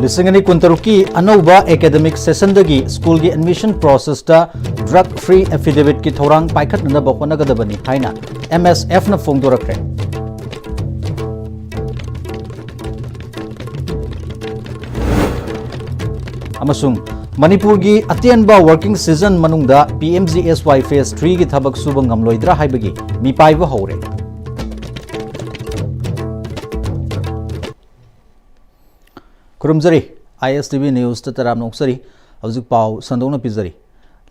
लिसिंगनी कुंतरुकी अनौबा academic session school की admission process drug free affidavit की थौरांग पाइखटनब होनगदबनी हाइना MSF न फोंदोरखरे अमसुंग मणिपुर की अतेनबा वर्किंग सीजन मनुंगदा PMGSY फेज 3 की थबक सुब ngamloidra हाइबगी मिपाइबा हौरे खुरुमजरी ISTV न्यूज तराम नोक्सरी हौजिक पाव संदोंना पिजरी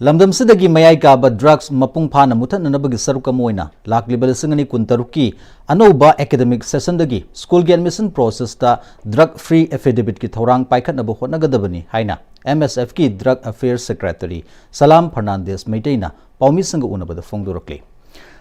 लमदम सिदगी मयाई काबा ड्रग्स मपुंग फाना मुथननबगी सरुक अमोइना लाक्लिबा लिसिंगनी कुंतरुकी अनौबा एकेडमिक सेशन दगी स्कूल की एडमिशन प्रोसेस ता ड्रग फ्री एफिडेविट की थौरांग पाइखटनब होनगदबनी हाइना MSF की ड्रग अफेयर्स सेक्रेटरी सलाम फर्नांडेस मैटेना पाउमी संग उनबद फोंदोरक्ले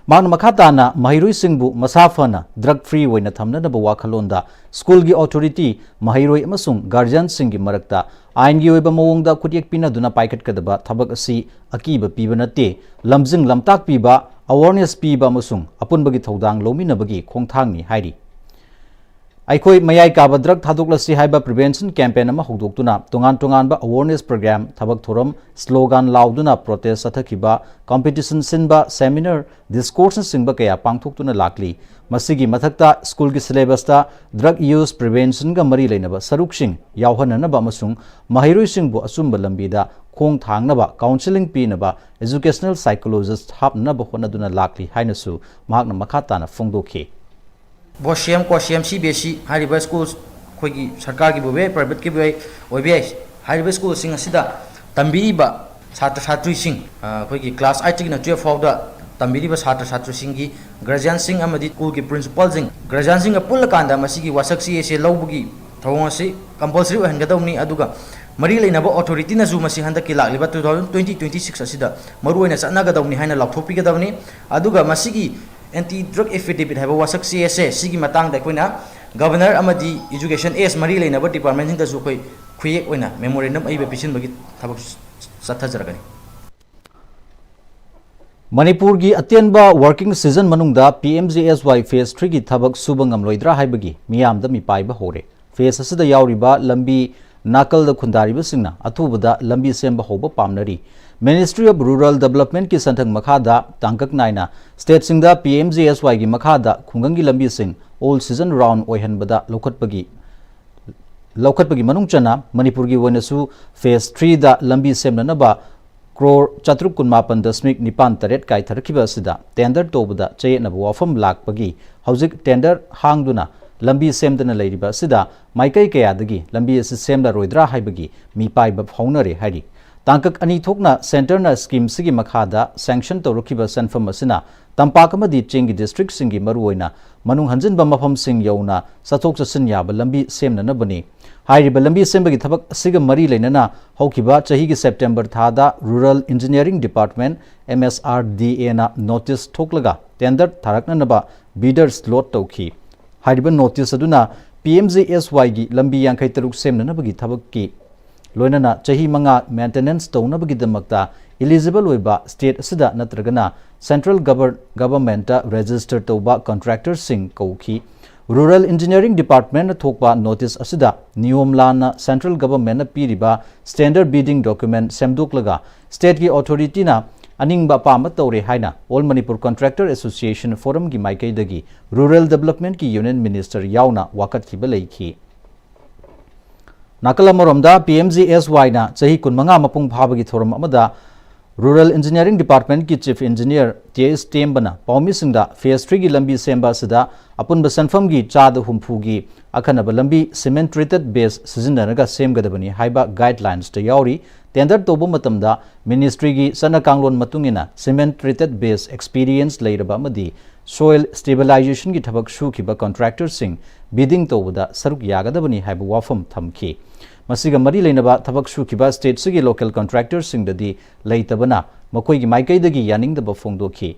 मान मखाताना महिरोई सिंगबु मसाफना ड्रग फ्री होइना थमननब वाखलोंदा स्कूल की अथॉरिटी महिरोई अमसुंग गार्जियन सिंगी मरक्ता आइन की ओइबा मवोंगदा खुदियक पिनदुना पाइखटकदबा थबक असि अकीब पीबा नते लमजिंग लमताक पीबा अवेयरनेस पीबा अमसुंग अपुनबगी थौदांग लोमिनबगी खोंथांगनी हाइरी अखोई मयाई काबा ड्रग थादोक्लसी हाइबा प्रिवेंशन कैंपेन अमा हौदोक्तुना तोंगान तोंगानबा अवेयरनेस प्रोग्राम थबक थोरम स्लोगन लाउदुना प्रोटेस्ट सथखिबा कॉम्पिटिशन सिनबा सेमिनार डिस्कोर्स सिंबा कया पांगथोक्तुना लाक्ली मसिगी मथक्ता स्कूल की सिलेबसता ड्रग यूज प्रिवेंशन गा मरी लेनबा सरुकसिंग यावहननबा अमसुंग महिरोइसिंगबु असुंबा लंबीदा खोंग थांगनबा काउंसलिंग पीनबा एजुकेशनल साइकोलॉजिस्ट हापनबा होनदुना लाक्ली हाइनसु महाकना मखाताना फोंदोखि बोशियम कोशियम CBSE हारिबा स्कूल खोगी सरकार की बुबे प्राइवेट की बुबे ओबे हारिबा स्कूल सिंग असिदा तंबीबा छात्र छात्री सिंग खोगी क्लास 8 गिना 12 फाउदा तंबीबा छात्र छात्री सिंग की ग्रेजुएशन सिंग अमदी स्कूल की प्रिंसिपल सिंग ग्रेजुएशन सिंग पुल कांदा मसिगी वासक से लौबगी थौंग असि कंपल्सरी ओहनगदौनी अदुगा मरी लेनबा अथॉरिटी नजु मसि हंदक की लाक्लिबा 2026 असिदा मरुओइना चनगदौनी हाइना लाथोपिगदौनी अदुगा मसिगी एंटी ड्रग एफिडेविट है वासक CSA गवर्नर एजुकेशन एस मरी लेनब डिपार्टमेंट खुयेक मेमोरेंडम पीछनबगी चथजरगनी मणिपुर की अतेनबा वर्किंग सीजन मनुंगदा PMGSY फेज 3 की थबक सुब ngamloidra हाइबगी मियामदा मिपाइबा हौरे फेज असदा यावरिबा लंबी नाकल खुंदारिबा सिंगना अथुबदा लंबी सेंबा होबा पामनरी मिनिस्ट्री ऑफ रूरल डेवलपमेंट की संथंग मखादा तांकक नाइना स्टेट सिंगदा PMGSY की मखादा खुंगंगी लंबी सिंग ऑल सीजन राउंड ओहनबदा लौखटपगी मनुंग चना मणिपुर की वनसु फेज 3 दा लंबी सेमननबा crore 4.9.9 कायथरखिबा सिदा टेंडर तोबदा चयेनब वाफम लाकपगी हौजिक टेंडर हांगदुना लंबी सेमदना लेरिबा सिदा माइकई कयादगी लंबी अस सेमदा रोइद्रा हाइबगी मिपाइबा फाउनरे हाइरी तांकक अनी थोकना सेंटरना स्कीम सिगी मखादा सैंक्शन तौरखिबा सेंफम असिना तंपाक अमदी चिंगी डिस्ट्रिक्ट सिंगी मरुओइना मनुंग हंजिनबा मफम सिंग यौना सथोक चसिन याबा लंबी सेमननबनी हाइरिबा लंबी सेमबगी थबक सिगा मरी लेनना हौखिबा चहीगी सेप्टेंबर थादा रूरल इंजीनियरिंग डिपार्टमेंट MSRDA ना नोटिस थोकलगा टेंडर थारकननबा बीडर स्लॉट तौखी हाइरिबा नोटिस अदुना PMGSY की लंबी यांखै तरुक सेमननबगी थबक की लोइनना चही मंगा मेंटेनेंस तौनबगीदमक्ता एलिजिबल होइबा स्टेट असिदा नत्रगना सेंट्रल गवर्नमेंट रजिस्टर तौबा कॉन्ट्रैक्टर सिंग कौखी रूरल इंजीनियरिंग डिपार्टमेंट थोकबा नोटिस असिदा नियम लाना सेंट्रल गवर्नमेंट पीरिबा स्टैंडर्ड बिडिंग डॉक्यूमेंट सेमदोकलगा स्टेट की अथॉरिटी ना अनिंगबा पाम तौरे हाइना all Manipur contractor association forum की माइकैदगी रूरल डेवलपमेंट की यूनियन मिनिस्टर यावना वाकटखिबा लेखी नाकलमरोमदा PMGSY ना चही कुनमंगा मपुंग फाबगी थोरम अमदा रूरल इंजीनियरिंग डिपार्टमेंट की चीफ इंजीनियर TS टेम्बना पाउमी सिंगदा फेज 3 की लंबी सेंबा सिदा अपुनब सनफम की चाद हुमफुगी अखनब लंबी सीमेंट ट्रीटेड बेस सिजनरगा सेमगदबनी हाइबा गाइडलाइंस त यावरी टेंडर तोबो मतमदा मिनिस्ट्री की सना कांगलोन मतुंगिना सीमेंट ट्रीटेड बेस एक्सपीरियंस लेरबा मदी सोइल स्टेबलाइजेशन की थबक सुखिबा कॉन्ट्रैक्टर सिंग बिडिंग तोबदा सरुक यागदबनी हाइबा वाफम थमखी मसिगा मरी लेनबा थबक सुखिबा स्टेट सिगी लोकल कॉन्ट्रैक्टर सिंगददी लेतबना मकोइगी माइकैदगी यानिंगदबा फोंदोखी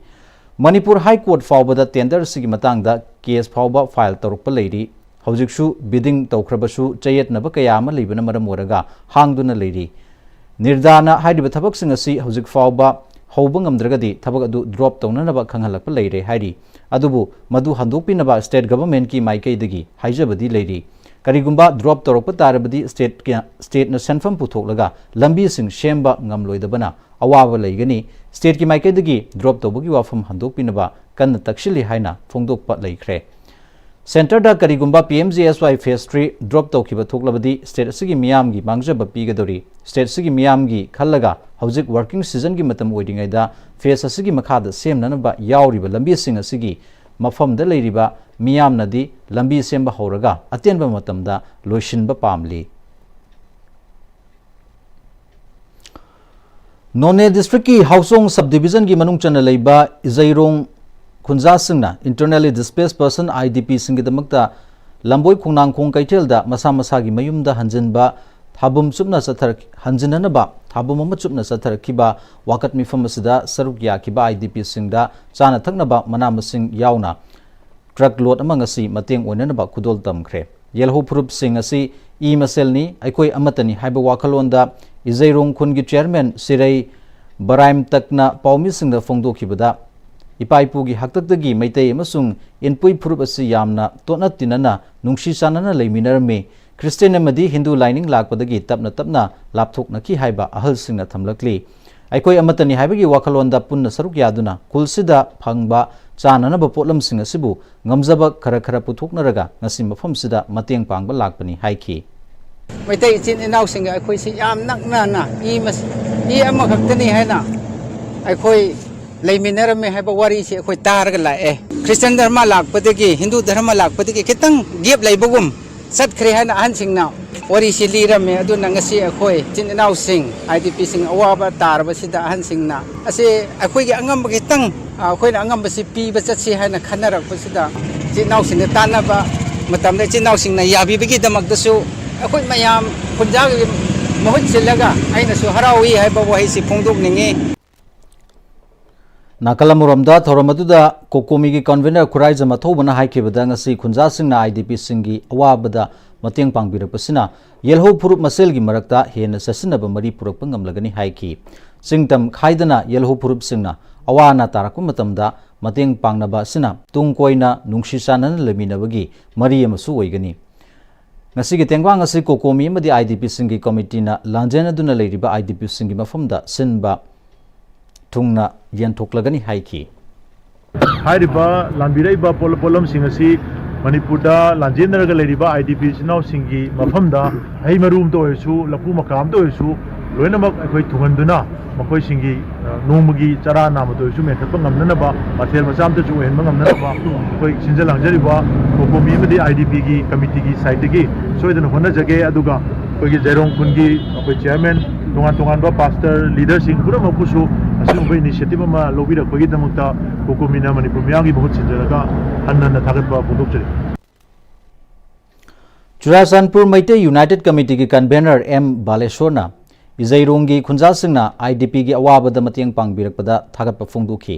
मणिपुर हाई कोर्ट फावबदा टेंडर सिगी मतंगदा केस फावबा फाइल तरुकपा लेरी हौजिकसु बिडिंग तौखरबसु चयेतनबा कया अमा लेबना मरम ओरगा हांगदुना लेरी निर्दाना हाइदिबा थबक सिंग असि हौजिक फावबा हौबा ngamdragadi थबक अदु ड्रॉप तौननबा खंगहलकपा लेरे हाइरी अदुबु मदु हंदोपिनबा स्टेट गवर्नमेंट की माइकैदगी हाइजबदी लेरी ꯀꯔꯤꯒꯨꯝꯕ ꯗ꯭ꯔꯣꯞ ꯇꯧꯔꯛꯄ ꯇꯥꯔꯕꯗꯤ ꯁ꯭ꯇꯦꯠꯅ ꯁꯦꯟꯐꯝ ꯄꯨꯊꯣꯛꯂꯒ ꯂꯝꯕꯤꯁꯤꯡ ꯁꯦꯝꯕ ꯉꯝꯂꯣꯏꯗꯕꯅ ꯑꯋꯥꯕ ꯂꯩꯒꯅꯤ ꯁ꯭ꯇꯦꯠꯀꯤ ꯃꯥꯏꯀꯩꯗꯒꯤ ꯗ꯭ꯔꯣꯞ ꯇꯧꯕꯒꯤ ꯋꯥꯐꯝ ꯍꯟꯗꯣꯛꯄꯤꯅꯕ ꯀꯟꯅ ꯇꯛꯁꯤꯜꯂꯤ ꯍꯥꯏꯅ ꯐꯣꯡꯗꯣꯛꯄ ꯂꯩꯈ꯭ꯔꯦ ꯁꯦꯟꯇꯔꯗ ꯀꯔꯤꯒꯨꯝꯕ PMGSY ꯐꯦꯁ 3 ꯗ꯭ꯔꯣꯞ ꯇꯧꯈꯤꯕ ꯊꯣꯛꯂꯕꯗꯤ ꯁ꯭ꯇꯦꯠ ꯑꯁꯤꯒꯤ ꯃꯤꯌꯥꯝꯒꯤ ꯃꯥꯡꯖꯕ ꯄꯤꯒꯗꯧꯔꯤ ꯁ꯭ꯇꯦꯠ ꯑꯁꯤꯒꯤ ꯃꯤꯌꯥꯝꯒꯤ ꯈꯜꯂꯒ ꯍꯧꯖꯤꯛ ꯋꯥꯔꯀꯤꯡ ꯁꯤꯖꯟꯒꯤ ꯃꯇꯝ ꯑꯣꯏꯔꯤꯉꯩꯗ ꯐꯦꯁ ꯑꯁꯤꯒꯤ ꯃꯈꯥꯗ ꯁꯦꯝꯅꯅꯕ ꯌꯥꯎꯔꯤꯕ ꯂꯝꯕꯤꯁꯤꯡ ꯑꯁꯤꯒꯤ ꯃꯐꯝꯗ ꯂꯩꯔꯤꯕ ꯃꯤꯌꯥꯝꯅꯗꯤ ꯂꯝꯕꯤ ꯁꯦꯝꯕ ꯍꯧꯔꯒ ꯑꯇꯦꯟꯕ ꯃꯇꯝꯗ ꯂꯣꯏꯁꯤꯟꯕ ꯄꯥꯝꯂꯤ ꯅꯣꯅꯦ ꯗꯤꯁꯇ꯭ꯔꯤꯛꯀꯤ ꯍꯥꯎꯁꯣꯡ ꯁꯕ ꯗꯤꯕꯤꯖꯟꯒꯤ ꯃꯅꯨꯡ ꯆꯟꯅ ꯂꯩꯕ ꯏꯖꯩꯔꯣꯡ ꯈꯨꯟꯖꯥꯁꯤꯡꯅ ꯏꯟꯇꯔꯅꯦꯜꯂꯤ ꯗꯤꯁꯄ꯭ꯂꯦꯁ ꯄꯔꯁꯟ IDPꯁꯤꯡꯒꯤꯗꯃꯛꯇ ꯂꯝꯕꯣꯏ ꯈꯣꯡꯅꯥꯡꯈꯣꯡ ꯀꯩꯊꯦꯜꯗ ꯃꯁꯥ ꯃꯁꯥꯒꯤ ꯃꯌꯨꯝꯗ ꯍꯟꯖꯤꯟꯕ ꯊꯥꯕꯨꯝ ꯆꯨꯞꯅ ꯍꯟꯖꯤꯟꯅꯅꯕ ꯊꯥꯕꯨꯝ ꯑꯃ ꯆꯨꯞꯅ ꯆꯠꯊꯔꯛꯈꯤꯕ ꯋꯥꯀꯠ ꯃꯤꯐꯝ ꯑꯁꯤꯗ ꯁꯔꯨꯛ ꯌꯥꯈꯤꯕ IDPꯁꯤꯡꯗ ꯆꯥꯅ ꯊꯛꯅꯕ ꯃꯅꯥ ꯃꯁꯤꯡ ꯌꯥꯎꯅ ꯇ꯭ꯔꯛ ꯂꯣꯠ ꯑꯃ ꯉꯁꯤ ꯃꯇꯦꯡ ꯑꯣꯏꯅꯅꯕ ꯈꯨꯗꯣꯜ ꯇꯝꯈ꯭ꯔꯦ ꯌꯦꯜꯍꯧ ꯐꯨꯔꯨꯞꯁꯤꯡ ꯑꯁꯤ ꯃꯁꯦꯜꯅꯤ ꯑꯩꯈꯣꯏ ꯑꯃꯠꯇꯅꯤ ꯍꯥꯏꯕ ꯋꯥꯈꯜꯂꯣꯟꯗ ꯏꯖꯩꯔꯣꯡ ꯈꯨꯟꯒꯤ ꯆꯦꯌꯔꯃꯦꯟ ꯁꯤꯔꯩ ꯕꯔꯥꯏꯝ ꯇꯛꯅ ꯄꯥꯎꯃꯤꯁꯤꯡꯗ ꯐꯣꯡꯗꯣꯛꯈꯤꯕꯗ ꯏꯄꯥ ꯏꯄꯨꯒꯤ ꯍꯥꯛꯇꯛꯇꯒꯤ ꯃꯩꯇꯩ ꯑꯃꯁꯨꯡ ꯏꯟꯄꯨꯏ ꯐꯨꯔꯨꯞ ꯑꯁꯤ ꯌꯥꯝꯅ ꯇꯣꯠꯅ ꯇꯤꯟꯅꯅ ꯅꯨꯡꯁꯤ ꯆꯥꯟꯅꯅ ꯂꯩꯃꯤꯟꯅꯔꯝꯃꯤ ꯈ꯭ꯔꯤꯁꯇꯤꯌꯟ ꯑꯃꯗꯤ ꯍꯤꯟꯗꯨ ꯂꯥꯏꯅꯤꯡ ꯂꯥꯛꯄꯗꯒꯤ ꯇꯞꯅ ꯇꯞꯅ ꯂꯥꯞꯊꯣꯛꯅꯈꯤ ꯍꯥꯏꯕ ꯑꯍꯜꯁꯤꯡꯅ ꯊꯝꯂꯛꯂꯤ ꯑꯩꯈꯣꯏ ꯑꯃꯠꯇꯅꯤ ꯍꯥꯏꯕꯒꯤ ꯋꯥꯈꯜꯂꯣꯟꯗ ꯄꯨꯟꯅ ꯁꯔꯨꯛ ꯌꯥꯗꯨꯅ ꯈꯨꯜꯁꯤꯗ ꯐꯪꯕ ꯆꯥꯅꯅꯕ ꯄꯣꯠꯂꯝꯁꯤꯡ ꯑꯁꯤꯕꯨ ꯉꯝꯖꯕ ꯈꯔ ꯄꯨꯊꯣꯛꯅꯔꯒ ꯉꯁꯤ ꯃꯐꯝꯁꯤꯗ ꯃꯇꯦꯡ ꯄꯥꯡꯕ ꯂꯥꯛꯄꯅꯤ ꯍꯥꯏꯈꯤ ꯃꯩꯇꯩ ꯏꯆꯤꯟ ꯏꯅꯥꯎꯁꯤꯡꯒ ꯑꯩꯈꯣꯏꯁꯤ ꯌꯥꯝ ꯅꯛꯅꯅ ꯑꯃꯈꯛꯇꯅꯤ ꯍꯥꯏꯅ ꯑꯩꯈꯣꯏ ꯂꯩꯃꯤꯟꯅꯔꯝꯃꯦ ꯍꯥꯏꯕ ꯋꯥꯔꯤꯁꯤ ꯑꯩꯈꯣꯏ ꯇꯥꯔꯒ ꯂꯥꯛꯑꯦ ꯈ꯭ꯔꯤꯁꯇꯤꯌꯟ ꯙꯔꯃ ꯂꯥꯛꯄꯗꯒꯤ ꯍꯤꯟꯗꯨ ꯙꯔꯃ ꯂꯥꯛꯄꯗꯒꯤ ꯈꯤꯇꯪ ꯒꯦꯞ ꯂꯩꯕꯒꯨꯝ ꯆꯠꯈ꯭ꯔꯦ ꯍꯥꯏꯅ ꯑꯍꯟꯁꯤꯡꯅ ꯋꯥꯔꯤꯁꯤ ꯂꯤꯔꯝꯃꯦ ꯑꯗꯨꯅ ꯉꯁꯤ ꯑꯩꯈꯣꯏ ꯏꯆꯤꯟ ꯏꯅꯥꯎꯁꯤꯡ IDPꯁꯤꯡ ꯑꯋꯥꯕ ꯇꯥꯔꯕꯁꯤꯗ ꯑꯍꯟꯁꯤꯡꯅ ꯑꯁꯤ ꯑꯩꯈꯣꯏꯒꯤ ꯑꯉꯝꯕ ꯈꯤꯇꯪ ꯑꯩꯈꯣꯏꯅ ꯑꯉꯝꯕꯁꯤ ꯄꯤꯕ ꯆꯠꯁꯤ ꯍꯥꯏꯅ ꯈꯟꯅꯔꯛꯄꯁꯤda ꯏꯆꯤꯟ ꯏꯅꯥꯎꯁꯤꯡꯅ ꯇꯥꯟꯅꯕ ꯃꯇꯝꯗ ꯏꯆꯤꯟ ꯏꯅꯥꯎꯁꯤꯡꯅ ꯌꯥꯕꯤꯕꯒꯤꯗꯃꯛꯇꯁꯨ ꯑꯩꯈꯣꯏ ꯃꯌꯥꯝ ꯈꯨꯟꯖꯥꯒꯤ ꯃꯍꯨꯠ ꯁꯤꯜꯂꯒ ꯑꯩꯅꯁꯨ ꯍꯔꯥꯎꯏ ꯍꯥꯏꯕ ꯋꯥꯍꯩꯁꯤ ꯐꯣꯡꯗꯣꯛꯅꯤꯡꯉꯤ ꯅꯥꯀꯜ ꯑꯃꯔꯣꯝꯗ ꯊꯧꯔꯝ ꯑꯗꯨꯗ ꯀꯣꯀꯣꯃꯤꯒꯤ ꯀꯟꯚꯦꯅꯔ ꯈꯨꯔꯥꯏꯖꯝ ꯑꯊꯧꯕꯅ ꯍꯥꯏꯈꯤꯕꯗ ꯉꯁꯤ ꯈꯨꯟꯖꯥꯁꯤꯡꯅ IDPꯁꯤꯡꯒꯤ ꯑꯋꯥꯕꯗ ꯃꯇꯦꯡ ꯄꯥꯡꯕꯤꯔꯛꯄꯁꯤꯅ ꯌꯦꯜꯍꯧ ꯐꯨꯔꯨꯞ ꯃꯁꯦꯜꯒꯤ ꯃꯔꯛꯇ ꯍꯦꯟꯅ ꯆꯠꯁꯤꯟꯅꯕ ꯃꯔꯤ ꯄꯨꯔꯛꯄ ꯉꯝꯂꯒꯅꯤ ꯍꯥꯏꯈꯤ ꯆꯤꯡꯇꯝ ꯈꯥꯏꯗꯅ ꯌꯦꯜꯍꯧ ꯐꯨꯔꯨꯞꯁꯤꯡꯅ ꯑꯋꯥ ꯑꯅꯥ ꯇꯥꯔꯛꯄ ꯃꯇꯝꯗ ꯃꯇꯦꯡ ꯄꯥꯡꯅꯕ ꯑꯁꯤꯅ ꯇꯨꯡ ꯀꯣꯏꯅ ꯅꯨꯡꯁꯤ ꯆꯥꯟꯅꯅ ꯂꯩꯃꯤꯟꯅꯕꯒꯤ ꯃꯔꯤ ꯑꯃꯁꯨ ꯑꯣꯏꯒꯅꯤ ꯉꯁꯤꯒꯤ ꯇꯦꯡꯕꯥꯡ ꯑꯁꯤ ꯀꯣꯀꯣꯃꯤ ꯑꯃꯗꯤ IDPꯁꯤꯡꯒꯤ ꯀꯃꯤꯇꯤꯅ ꯂꯥꯟꯖꯦꯟꯅꯗꯨꯅ ꯂꯩꯔꯤꯕ IDPꯁꯤꯡꯒꯤ ꯃꯐꯝꯗ ꯁꯤꯟꯕ ꯊꯨꯡꯅ ꯌꯦꯟꯊꯣꯛꯂꯒꯅꯤ ꯍꯥꯏꯈꯤ ꯍꯥꯏꯔꯤꯕ ꯂꯥꯟꯕꯤꯔꯛꯏꯕ ꯄꯣꯠꯂꯝꯁꯤꯡ ꯑꯁꯤ ꯃꯅꯤꯄꯨꯔꯗ ꯂꯥꯟꯖꯦꯟꯅꯔꯒ ꯂꯩꯔꯤꯕ IDP ꯏꯆꯤꯟꯅꯥꯎꯁꯤꯡꯒꯤ ꯃꯐꯝꯗ ꯍꯩ ꯃꯔꯨꯝꯇ ꯑꯣꯏꯔꯁꯨ ꯂꯐꯨ ꯃꯀꯥ ꯑꯃꯇ ꯑꯣꯏꯔꯁꯨ ꯂꯣꯏꯅꯃꯛ ꯑꯩꯈꯣꯏ ꯊꯨꯡꯍꯟꯗꯨꯅ ꯃꯈꯣꯏꯁꯤꯡꯒꯤ ꯅꯣꯡꯃꯒꯤ ꯆꯔꯥ ꯅꯥꯝꯃꯇ ꯑꯣꯏꯔꯁꯨ ꯃꯦꯟꯈꯠꯄ ꯉꯝꯅꯅꯕ ꯃꯊꯦꯜ ꯃꯆꯥ ꯑꯃꯇꯁꯨ ꯑꯣꯏꯍꯟꯕ ꯉꯝꯅꯅꯕ ꯑꯩꯈꯣꯏ ꯁꯤꯟꯖ ꯂꯥꯡꯖꯔꯤꯕ ꯀꯣꯀꯣꯃꯤ ꯑꯃꯗꯤ IDPꯒꯤ ꯀꯃꯤꯇꯤꯒꯤ ꯁꯥꯏꯠꯇꯒꯤ ꯁꯣꯏꯗꯅ ꯍꯣꯠꯅꯖꯒꯦ ꯑꯗꯨꯒ ꯑꯩꯈꯣꯏꯒꯤ ꯖꯩꯔꯣꯡ ꯈꯨꯟꯒꯤ ꯑꯩꯈꯣꯏ ꯆꯤꯌꯔꯃꯦꯟ ꯇꯣꯉꯥꯟꯕ ꯄꯥꯁꯇꯔ ꯂꯤꯗꯔꯁꯤꯡ ꯄꯨꯝꯅꯃꯛꯄꯨꯁꯨ ꯑꯁꯤꯒꯨꯝꯕ ꯏꯅꯤꯁꯤꯌꯦꯇꯤꯚ ꯑꯃ ꯂꯧꯕꯤꯔꯛꯄꯒꯤꯗꯃꯛꯇ ꯀꯣꯀꯣꯃꯤꯅ ꯃꯅꯤꯄꯨꯔ ꯃꯤꯌꯥꯝꯒꯤ ꯃꯍꯨꯠ ꯁꯤꯟꯖꯔꯒ ꯍꯟꯅ ꯊꯥꯒꯠꯄ ꯐꯣꯡꯗꯣꯛꯆꯔꯤ ꯆꯨꯔꯥꯆꯥꯟꯄꯨꯔ ꯃꯩꯇꯩ ꯌꯨꯅꯥꯏꯇꯦꯗ ꯀꯃꯤꯇꯤꯒꯤ ꯀꯟꯚꯦꯅꯔ M ꯕꯥꯂꯦꯁꯣꯔꯅ ꯏꯖꯩꯔꯣꯡꯒꯤ ꯈꯨꯟꯖꯥꯁꯤꯡꯅ IDPꯒꯤ ꯑꯋꯥꯕꯗ ꯃꯇꯦꯡ ꯄꯥꯡꯕꯤꯔꯛꯄꯗ ꯊꯥꯒꯠꯄ ꯐꯣꯡꯗꯣꯛꯈꯤ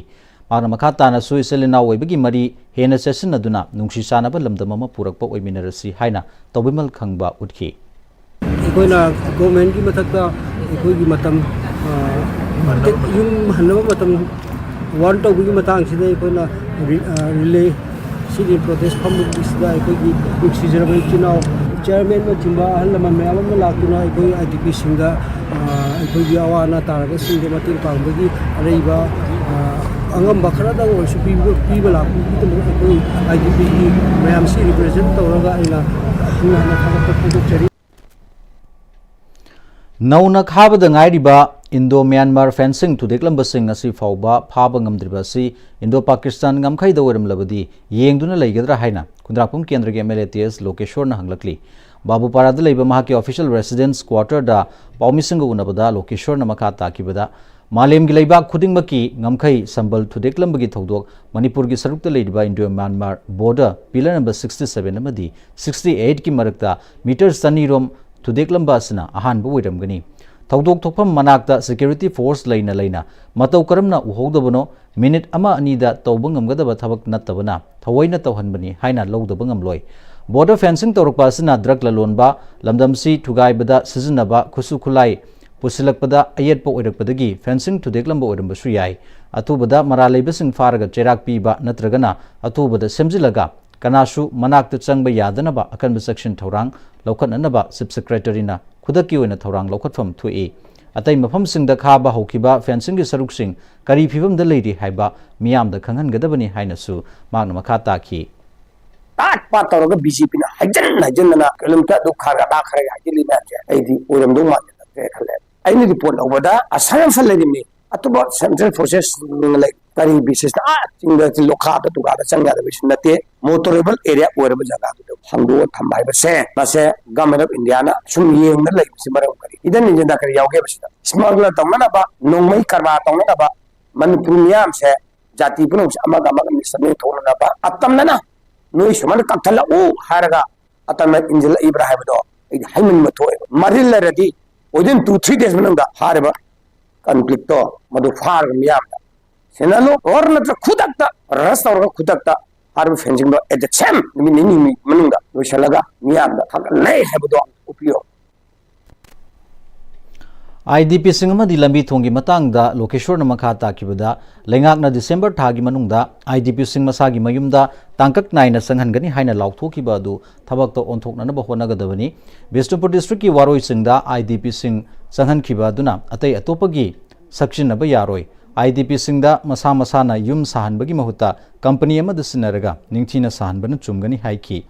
ꯃꯥꯅ ꯃꯈꯥ ꯇꯥꯅꯁꯨ ꯏꯆꯤꯜ ꯏꯅꯥꯎ ꯑꯣꯏꯕꯒꯤ ꯃꯔꯤ ꯍꯦꯟꯅ ꯆꯦꯠꯁꯤꯟꯅꯗꯨꯅ ꯅꯨꯡꯁꯤ ꯆꯥꯟꯅꯕ ꯂꯝꯗꯝ ꯑꯃ ꯄꯨꯔꯛꯄ ꯑꯣꯏꯃꯤꯟꯅꯔꯁꯤ ꯍꯥꯏꯅ ꯇꯧꯕꯤꯃꯜ ꯈꯪꯕ ꯎꯠꯈꯤ ꯑꯩꯈꯣꯏꯅ ꯒꯣꯔꯃꯦꯟꯒꯤ ꯃꯊꯛꯇ ꯑꯩꯈꯣꯏꯒꯤ ꯃꯇꯝ ꯌꯨꯝ ꯍꯟꯅꯕ ꯃꯇꯝ ꯋꯥꯔꯟ ꯇꯧꯕꯒꯤ ꯃꯇꯥꯡꯁꯤꯗ ꯑꯩꯈꯣꯏꯅ ꯔꯤꯂꯦ ꯁꯤꯒꯤ ꯄ꯭ꯔꯣꯇꯦꯁ ꯐꯝꯕꯁꯤꯗ ꯑꯩꯈꯣꯏꯒꯤ ꯅꯨꯡꯁꯤꯖꯔꯕ ꯏꯆꯤꯟ ꯏꯅꯥꯎ ꯆꯤꯌꯔꯃꯦꯟꯅꯆꯤꯡꯕ ꯑꯍꯜ ꯂꯃꯟ ꯃꯌꯥꯝ ꯑꯃ ꯂꯥꯛꯇꯨꯅ ꯑꯩꯈꯣꯏ IDPꯁꯤꯡꯗ ꯑꯩꯈꯣꯏꯒꯤ ꯑꯋꯥ ꯑꯅꯥ ꯇꯥꯔꯕꯁꯤꯡꯗ ꯃꯇꯦꯡ ꯄꯥꯡꯕꯒꯤ ꯑꯔꯩꯕ ꯑꯉꯝꯕ ꯈꯔꯗꯪ ꯑꯣꯏꯔꯁꯨ ꯄꯤꯕ ꯂꯥꯛꯄꯒꯤꯗꯃꯛ ꯑꯩꯈꯣꯏ IDPꯒꯤ ꯃꯌꯥꯝꯁꯤ ꯔꯤꯄ꯭ꯔꯖꯦꯟ ꯇꯧꯔꯒ ꯑꯩꯅ ꯍꯟꯅ ꯊꯥꯒꯠꯄ ꯐꯣꯡꯗꯣꯛꯆꯔꯤ ꯅꯧꯅ ꯈꯥꯕꯗ ꯉꯥꯏꯔꯤꯕ ꯏꯟꯗꯣ ꯃ꯭ꯌꯥꯟꯃꯥꯔ ꯐꯦꯟꯁꯤꯡ ꯊꯨꯗꯦꯛꯂꯝꯕꯁꯤꯡ ꯑꯁꯤ ꯐꯥꯎꯕ ꯐꯥꯕ ꯉꯝꯗ꯭ꯔꯤꯕ ꯑꯁꯤ ꯏꯟꯗꯣ ꯄꯥꯀꯤꯁꯇꯥꯟ ꯉꯝꯈꯩꯗ ꯑꯣꯏꯔꯝꯂꯕꯗꯤ ꯌꯦꯡꯗꯨꯅ ꯂꯩꯒꯗ꯭ꯔꯥ ꯍꯥꯏꯅ ꯈꯨꯟꯗ꯭ꯔꯥꯛꯄꯝ ꯀꯦꯟꯗ꯭ꯔꯒꯤ MLA TS ꯂꯣꯀꯦꯁꯣꯔꯅ ꯍꯪꯂꯛꯂꯤ ꯕꯥꯕꯨꯄꯥꯔꯥꯗ ꯂꯩꯕ ꯃꯍꯥꯛꯀꯤ ꯑꯣꯐꯤꯁꯤꯌꯦꯜ ꯔꯦꯁꯤꯗꯦꯟꯁ ꯀ꯭ꯋꯥꯔꯇꯔꯗ ꯄꯥꯎꯃꯤꯁꯤꯡꯒ ꯎꯅꯕꯗ ꯂꯣꯀꯦꯁꯣꯔꯅ ꯃꯈꯥ ꯇꯥꯈꯤꯕꯗ मालेम की लेबाक खुदिंगमकी ngमखै संबल थुदेक्लंबगी थौदोक मणिपुर की सरुकता लेरिबा Indo Myanmar border pillar number 67 अमदी 68 की मरकता मीटर सनीरोम थुदेक्लंबा असना अहानबो ओइरमगनी थौदोक थोफम मनाकता सिक्योरिटी फोर्स लैना लैना मतौ करमना उहोदबनो मिनिट अमा अनीदा तौब ngमगदबा थबक नत्तबना थवैना तौहनबनी हाइना लौदब ngमलोय बॉर्डर फेंसिंग तौरकपा असना ड्रग ललोनबा लमदमसी थुगाइबदा सिजनबा खुसु खुलाई पुसिलकपदा अयेटपा ओइरकपदगी फेंसिंग थुदेक्लंबा ओइरमबसु याय अथुबदा मरा लेबसिंग फारगा चेराक पीबा नत्रगना अथुबदा सेमजिलगा kanasu manakta changba yadanaba akanba section thorang lokhatnanaba Chief Secretary na khudaki oina thorang lokhatfam thui atai mafam singda khaba hokiba fencing gi saruk sing kari phibam da leiri haiba miyam da khangan gadabani hainasu magna makha takhi tat pat tawraga BJP na hajan na kilometer du khara da khara hajili na aidi oram do ma khale aini report awada asayam salari me atuba central forces like kari basis ta singa lokha da tuga da changya da bisna te motorable area oraba jaga da hangdo thambai ba se government of India na sum yeng na lai simaram kari idan ni da kari yauge basida smuggler tawna ba nongmai karba tawna ba Manipuri miyam se jati punong amaga misame thona ba atamna na noi suman kakthal o haraga atama injil ibrahim do haiman mathoy maril radi within 2-3 days mananga harba conflict to madu far miyam senalo or natra khudakta rasta or khudakta harba fencing do at the same ni mananga noishalaga miyam da nei habdo upiyo IDP singamadi lambi thongi matangda lokeshwar na makha takibada lengakna December thagi manungda IDP sing masagi mayumda tangkak naina sanghangani haina laukthokiba adu thabakta onthokna ba honagadabani Bishnupur district ki waroi singda IDP sing sanghankhiba aduna atai atopagi section na ba yaroi IDP singda masa na yum sahanbagi mahuta company amada sinaraga ningthina sahanbana chumgani haiki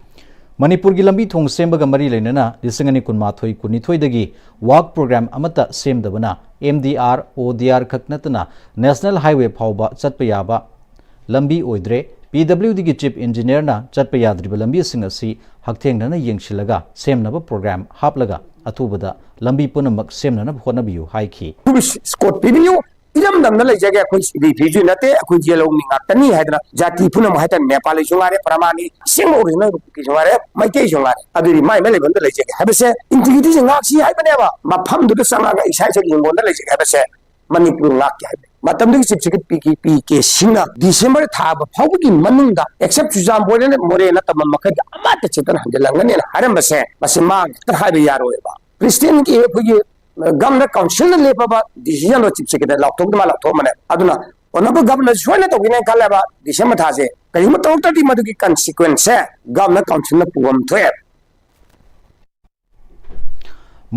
Manipur gi lambi thong sembaga mari leinana lisingani kunmathoi kunithoi dagi work program amata semdabana MDR ODR khaknatana national highway phauba chatpa yaba lambi oidre PWD gi chief engineer na chatpa yadriba lambi singasi hakthengna yengsilaga semnaba program haplaga athubada lambi punamak semnana honabiyu haiki Scott PBU idam dam na lai jaga khoi sidi phiju nate khoi jelo minga tani haidra jati phuna ma haitan nepal jungare pramani sing original ki jungare mai ke jungare aduri mai mele gonda lai jaga habese integrity ngak si haibane ba mafam du sanga ga isai se gonda lai jaga habese Manipur ngak ki haibe matam du chip chip PK singa December tha ba phawgi manungda except jam bole ne more na tam makha amata chetan hanjalangane haram base basima tar haibe yaro ba Christian ki phigi government council ne lepa decision lo chip secretary laptop ma laptop mane aduna onaba government joine to gine kala ba December tha se kali ma tok ti madu ki consequence government council na puam thoe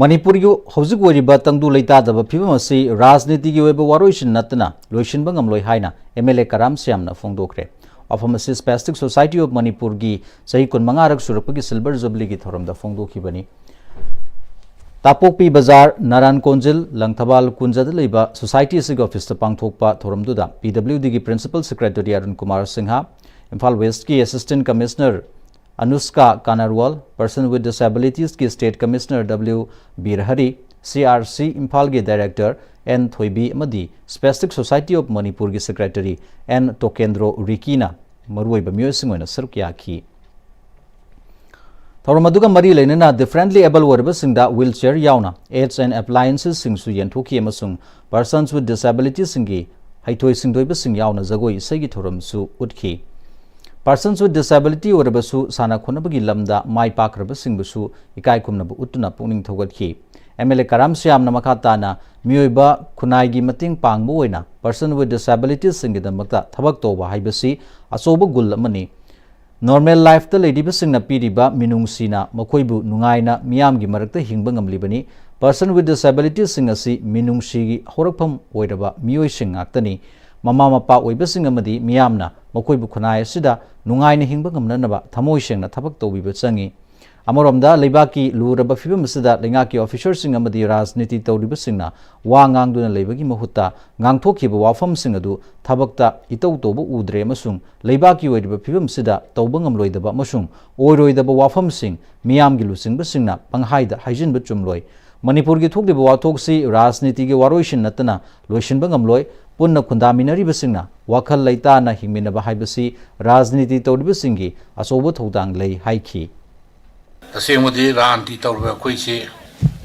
Manipur yu hojik wariba tangdu leita daba phibam asi rajniti gi weba waroishin natna loishin bangam loi haina MLA Karam Siamna phongdokre afam asi Spastic Society of Manipur gi sahi kun mangarak surapagi silver jubilee gi thoramda phongdokhibani Tapokpi Bazar Naran Konjil Langthabal Kunjad Leiba Society Sig Office ta pangthokpa thoramduda PWD gi Principal Secretary Arun Kumar Singha Imphal West ki Assistant Commissioner Anuska Kanarwal Person with Disabilities ki State Commissioner W Birhari CRC Imphal gi Director N Thoibi amadi Spastic Society of Manipur gi Secretary N Tokendro Rikina maruiba myosingoina sarukya ki Thoramaduga Mari Lenina, differently able Warbasingda wheelchair yauna, aids and appliances singsu yentuki emasung, persons with disabilities singi, Haitoi Singdoibasing yauna Zagoi Segi Thoramsu Utki. Persons with disability Warbasu, Sana Kunabagi Lamda, Mai Pakrabasing Busu, Ikai Kumnabu Utuna Puning Togaki. MLA Karam Siam Namakatana, Muiba Kunaigi Mating Pang Moina, person with disabilities singi the Makta, Tabaktoba Haibasi, Asoba Gulamani. Normal life the lady basing na piriba minung sina makoibu nungaina miyam gi marakta hingba ngamlibani person with disabilities singasi minung sigi horakpham oiraba miyoi sing aktani mama mapa oibasing amadi miyamna makoibu khunai sida nungaina hingba ngamnanaba thamoi sengna thabak tobiba changi amoromda leibaki luraba fibam sida lengaki officers sing amadi rajniti tawriba singna wa ngangduna leibagi mahutta ngangthokhiba wafam singadu thabakta itau tobu udre masung leibaki oiriba fibam sida tawbangam loidaba masung oiroidaba wafam sing miyam gi lusingba singna panghaida haijinba chumloi Manipur gi thokdiba wathoksi rajniti gi waroishin natana loishinba ngamloi punna khundaminariba singna wakhal leita na hingminaba haibasi rajniti tawriba singi asobo thodang lei haiki Assemudi Ranti Tauba Kuisi,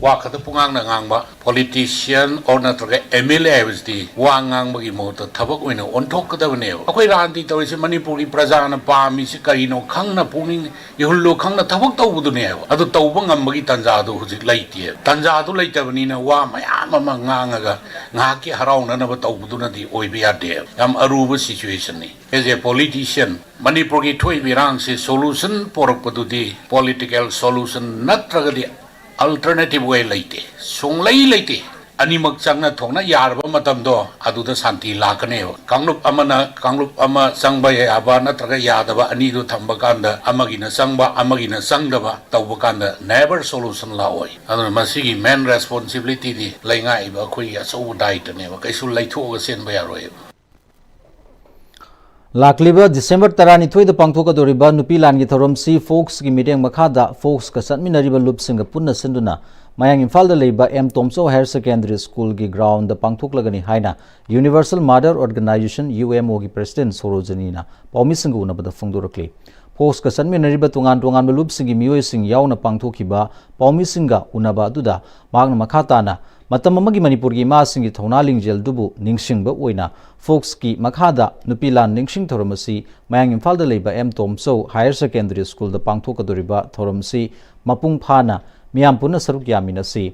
wa khata pungang na ngang ba politician or na tra MLA habsti wa ngang bagi mo ta thabak oina onthok ka da ne akoi ranti tori se manipuri praja na pa mi se kari no khang na puning yullo khang na thabak taw bu ne adu taw ba ngam bagi tanja du hujik laiti tanja du laita bani na wa mayam ma ngang ga nga ki harau na ba taw bu na di oi bi ade am aruba situation ni as a politician manipur ki thoi birang se solution porak padu di political solution natra ga di alternative way laite sung lai laite ani mak changna thongna yar ba matam do adu da santi lakane kanglup ama sangba ya aba na traga yada ba ani do thamba kanda amagina sangda ba tawba kanda never solution la oi adu masigi main responsibility di laingai ba khoi ya so diet ne ba kaisul laitho ga sen ba yaroi Lakliba December 12 da pangthokadoriba nupi langi thorom si folks gi meeting makhada folks ka satminariba loop singa punna sinduna mayang Imphal da leiba M Tomso Higher Secondary School gi ground da pangthoklagani haina Universal Mother Organization UMO gi president Sorojani na paumi singa unabada phongdorakli folks ka satminariba tungan loop singi mioi sing yauna pangthokiba paumi singa unaba duda magna makhata na matam amagi Manipur gi ma singi thona lingjel dubu ningsingba oina folks ki makhada nupilan ningsing thoromasi mayang Imphal da leiba M Tomso Higher Secondary School da pangthokadoriba thoromsi mapung phana miyam puna saruk yaminasi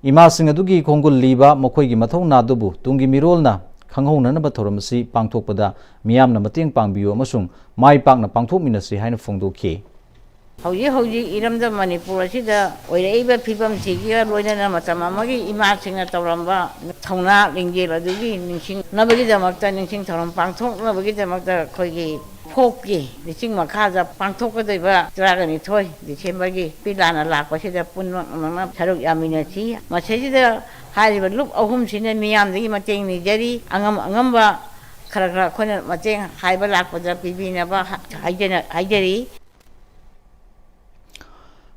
ima sing adugi khongul liba mokhoi gi mathau na dubu tungi mirol na khanghona na ba thoromasi pangthokpada miyam na mateng pangbiyo amasung mai pakna pangthokminasi haina phongdokhi Hauji iramda Manipur asida oiraiba phibam sigia loina matam amagi ima singa tawramba thongna lingjel adugi ningsing nabagi damakta ningsing thoram pangthok nabagi damakta khoigi phokki ningsing makhaja pangthok kadaiba tragani thoi December gi pilana lakpa sida punna saruk yamina chi masajida hariba lup ahum sine miyam dagi mateng ni jari angamba khara khona mateng haiba lakpa da pibina ba haijari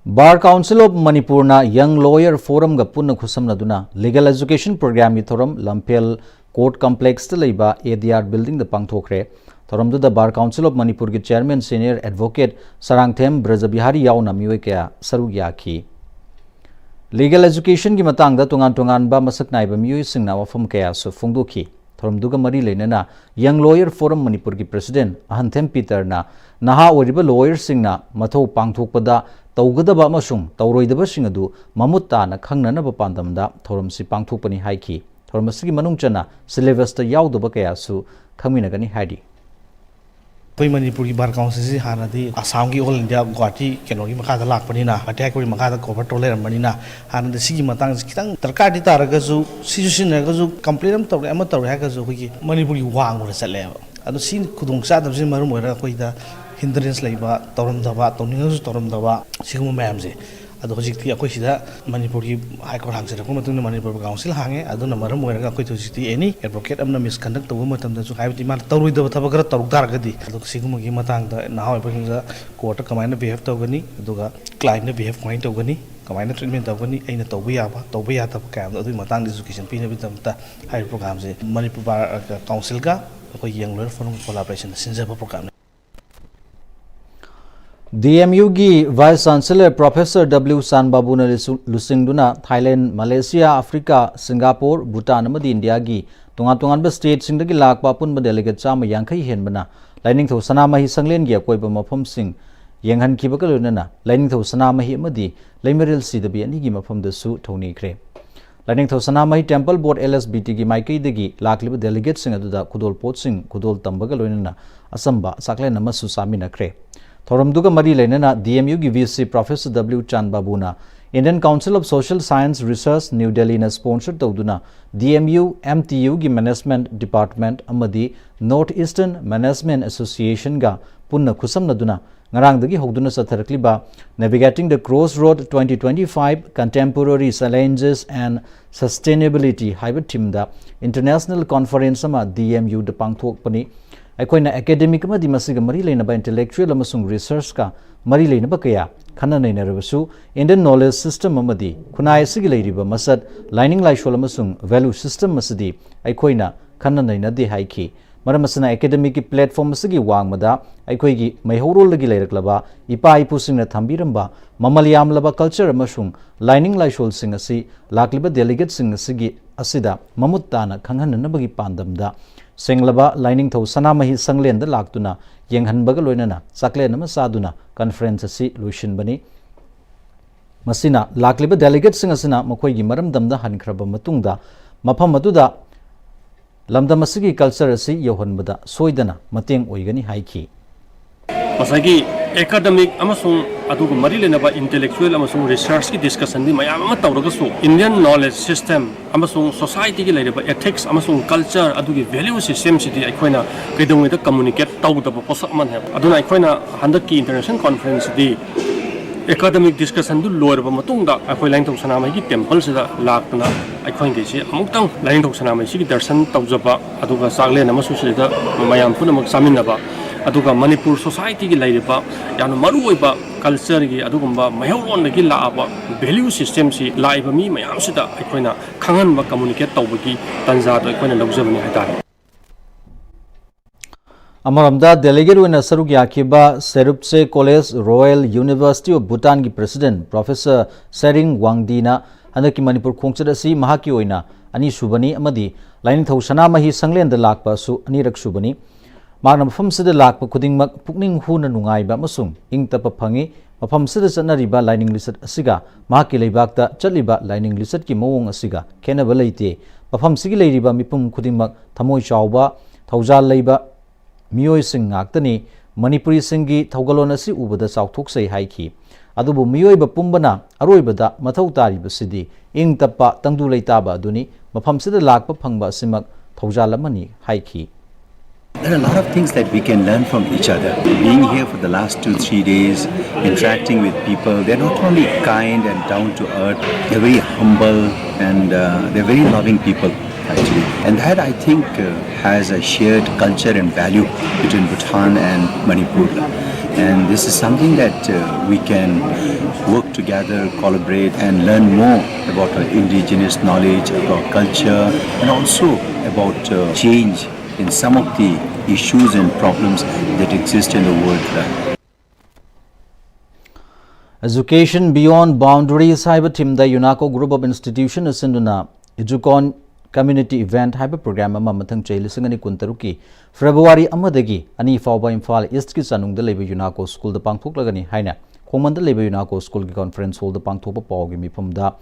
Bar Council of Manipur na Young Lawyer Forum ga punna khusam naduna Legal Education Program mi thoram Lampel Court Complex ta leiba ADR building da pangthokre thoram da Bar Council of Manipur gi Chairman Senior Advocate Sarangthem Brajabihari yauna mioi kya saru yakhi Legal Education gi matang da tungan ba masak naiba mioi singna wafam kya su phongdokhi thoram duga mari leinana Young Lawyer Forum Manipur gi President Ahanthem Peter na naha oriba lawyer singna mathau pangthokpada taugadaba amasung tauroidaba singadu mamutta na khangnanaba pandamda thoramsi pangthokpani haiki thoramsigi manungchana syllabus ta yaudaba kaya su khangminagani haidi koi Manipur ki Bar Council si hanadi Assam ki All India Guwahati kenogi makada lakpani na attack kori makada cover toler manina hanadi sigi matang kitang tarkar di taragazu situation ragazu complain am tawre ama tawre hagazu ki Manipur ki wang ora sale adu sin khudung sa dam sin marum ora koi da hindrance laiba toram daba toningasu toram daba sigum mayamse adu hojikti akoi sida Manipur ki high court hangsira ko matun Manipur council hange adu na maram moira akoi hojikti any advocate amna misconduct to matam da su haibti mar tawrui da thabagara tarukdar gadi adu sigum gi matang da na hoy bangza court kamaina behave tawgani aduga client na behave point tawgani kamaina treatment tawgani aina tawbiya ta ka adu matang education pina bitam ta high program se Manipur Bar Council ga akoi Young Lawyer Forum collaboration sinjaba program DMU gi Vice Chancellor Professor W Sanbabu na lusingduna Thailand, Malaysia, Africa, Singapore, Bhutan amadi India gi tungan ba state singdagi lakpa punba delegate chama yangkhai henbana laining tho sanamahi sanglen gi akoiba mafam sing yenghan khiba ka lunana laining tho sanamahi amadi leimeril sidabi ani gi mafam da su thoni kre laining tho sanamahi temple board LSBT gi maikai dagi lakliba delegate sing aduda khudol pot sing khudol tambaga lunana asamba saklen amasu samina kre Thoramduga Mari Lenana, DMU gi VC Professor W Chan Babuna, Indian Council of Social Science Research, New Delhi na sponsored Tauduna, DMU MTU gi Management Department Amadi, North Eastern Management Association ga Punna Kusam Naduna, Ngarangdagi Hogduna Satharakliba, Navigating the Crossroad 2025 Contemporary Challenges and Sustainability Hybrid Timda, International Conference Ama DMU de Pangthok Pani, aikoina academic ma di masiga mari leina ba intellectual amasung research ka mari leina ba kaya khana neina rabasu Indian knowledge system amadi khunai sigi leiriba masat lining laishol amasung value system masadi aikoina khana neina de haiki मरम असना academic की platform असगी वांगमदा अखोइगी मैहौरोलगी लेरक्लबा इपा इपुसिंगना थंबिरंबा ममल यामलबा culture अमसुंग lining Lysol सिंग असि लाक्लिबा delegate सिंग असगी असिदा ममुत ताना खंगहननबगी पांदमदा सेंगलबा lining थौ सनामही संगलेंदा लाक्तुना येंगहनबगा लोइनना चाकलेन अमा सादुना conference असि लोइसिनबनी मसिना लाक्लिबा delegate सिंग असना मखोइगी मरमदमदा हनख्रबा मतुंगदा मफम अदुदा लमदम असगी culture असि यौहनबदा सोइदना मतेंग ओइगनी हाइखी मसागी एकेडमिक अमसुंग अदुगु मरि लेनबा इंटेलेक्चुअल अमसुंग रिसर्च की डिस्कशन दि मयाम अमा तौरगसु इंडियन नॉलेज सिस्टम अमसुंग सोसाइटी की लेरबा एथिक्स अमसुंग कल्चर अदुगी वैल्यू सिस्टम सिदि अखोइना कैदोंगैदा कम्युनिकेट तौदबा पोसक मन है अदुना अखोइना हंदक की इंटरनेशनल कॉन्फ्रेंस दि एकेडमिक डिस्कशन दु लोरबा मतुंगदा अखोइ लाइंथौ सनामई की टेंपल सिदा लाक्तना अखोइ गेसि अमुक्तंग लाइंथौ सनामई सिगी दर्शन तौजबा अदुगा चाकलेन अमसु सिदा मयाम पुनमक सामिनबा अदुगा मणिपुर सोसाइटी की लेरबा यानो मरुओइबा कल्चर की अदुगुंबा मैहौरोनदगी लाबा वैल्यू सिस्टम सि लाइबा मी मयाम सिदा अखोइना खंगनबा कम्युनिकेट तौबगी तंजादो अखोइना लौजबनी हाइतारे अमरमदा डेलीगेट होना सरुक याखिबा सेरुपसे college Royal University of Bhutan की प्रेसिडेंट प्रोफेसर सेरिंग वांगदीना हंदकी मणिपुर खोंगचद असि महाकी ओइना अनि सुबनी अमदी लाइन थौ सनामही संगलेंद लाकपा सु अनिरक सुबनी मागना मफम सिदा लाकपा खुदिंगमक पुकनिंग हुना नुंगाइबा मसुंग इंगतप फंगी मफम सिदा चनरिबा लाइनिंग लिसट असिगा महाकी लेबाकता चलिबा लाइनिंग लिसट की मवोंग असिगा खेनबा लेते मफम सिगी लेरिबा मिपुम खुदिंगमक थमोय चावबा थौजाल लेबा मियोय सिंग ngaktani manipuri singi thaugalon asi ubada chauthok sei haiki adubu miyoy ba pumbana aroi bada mathau tari basidi ing tappa tangdu leitaba aduni mafam sida lakpa phangba simak thaujalamani haiki. There are a lot of things that we can learn from each other. Being here for the last 2-3 days, interacting with people, they're not only kind and down to earth, they're very humble and they're very loving people actually. And that I think has a shared culture and value between Bhutan and Manipur. And this is something that we can work together, collaborate and learn more about our indigenous knowledge, about culture and also about change in some of the issues and problems that exist in the world. Education beyond boundaries haiba team the UNACO group of institution asinduna educon community event haiba program ama mathang chei lisingani kuntaruki February amadagi ani fawba Imphal East ki chanung da leba UNACO school da pangthok lagani haina khomand da leba UNACO school ki conference hall da pangthok pa gi mifam da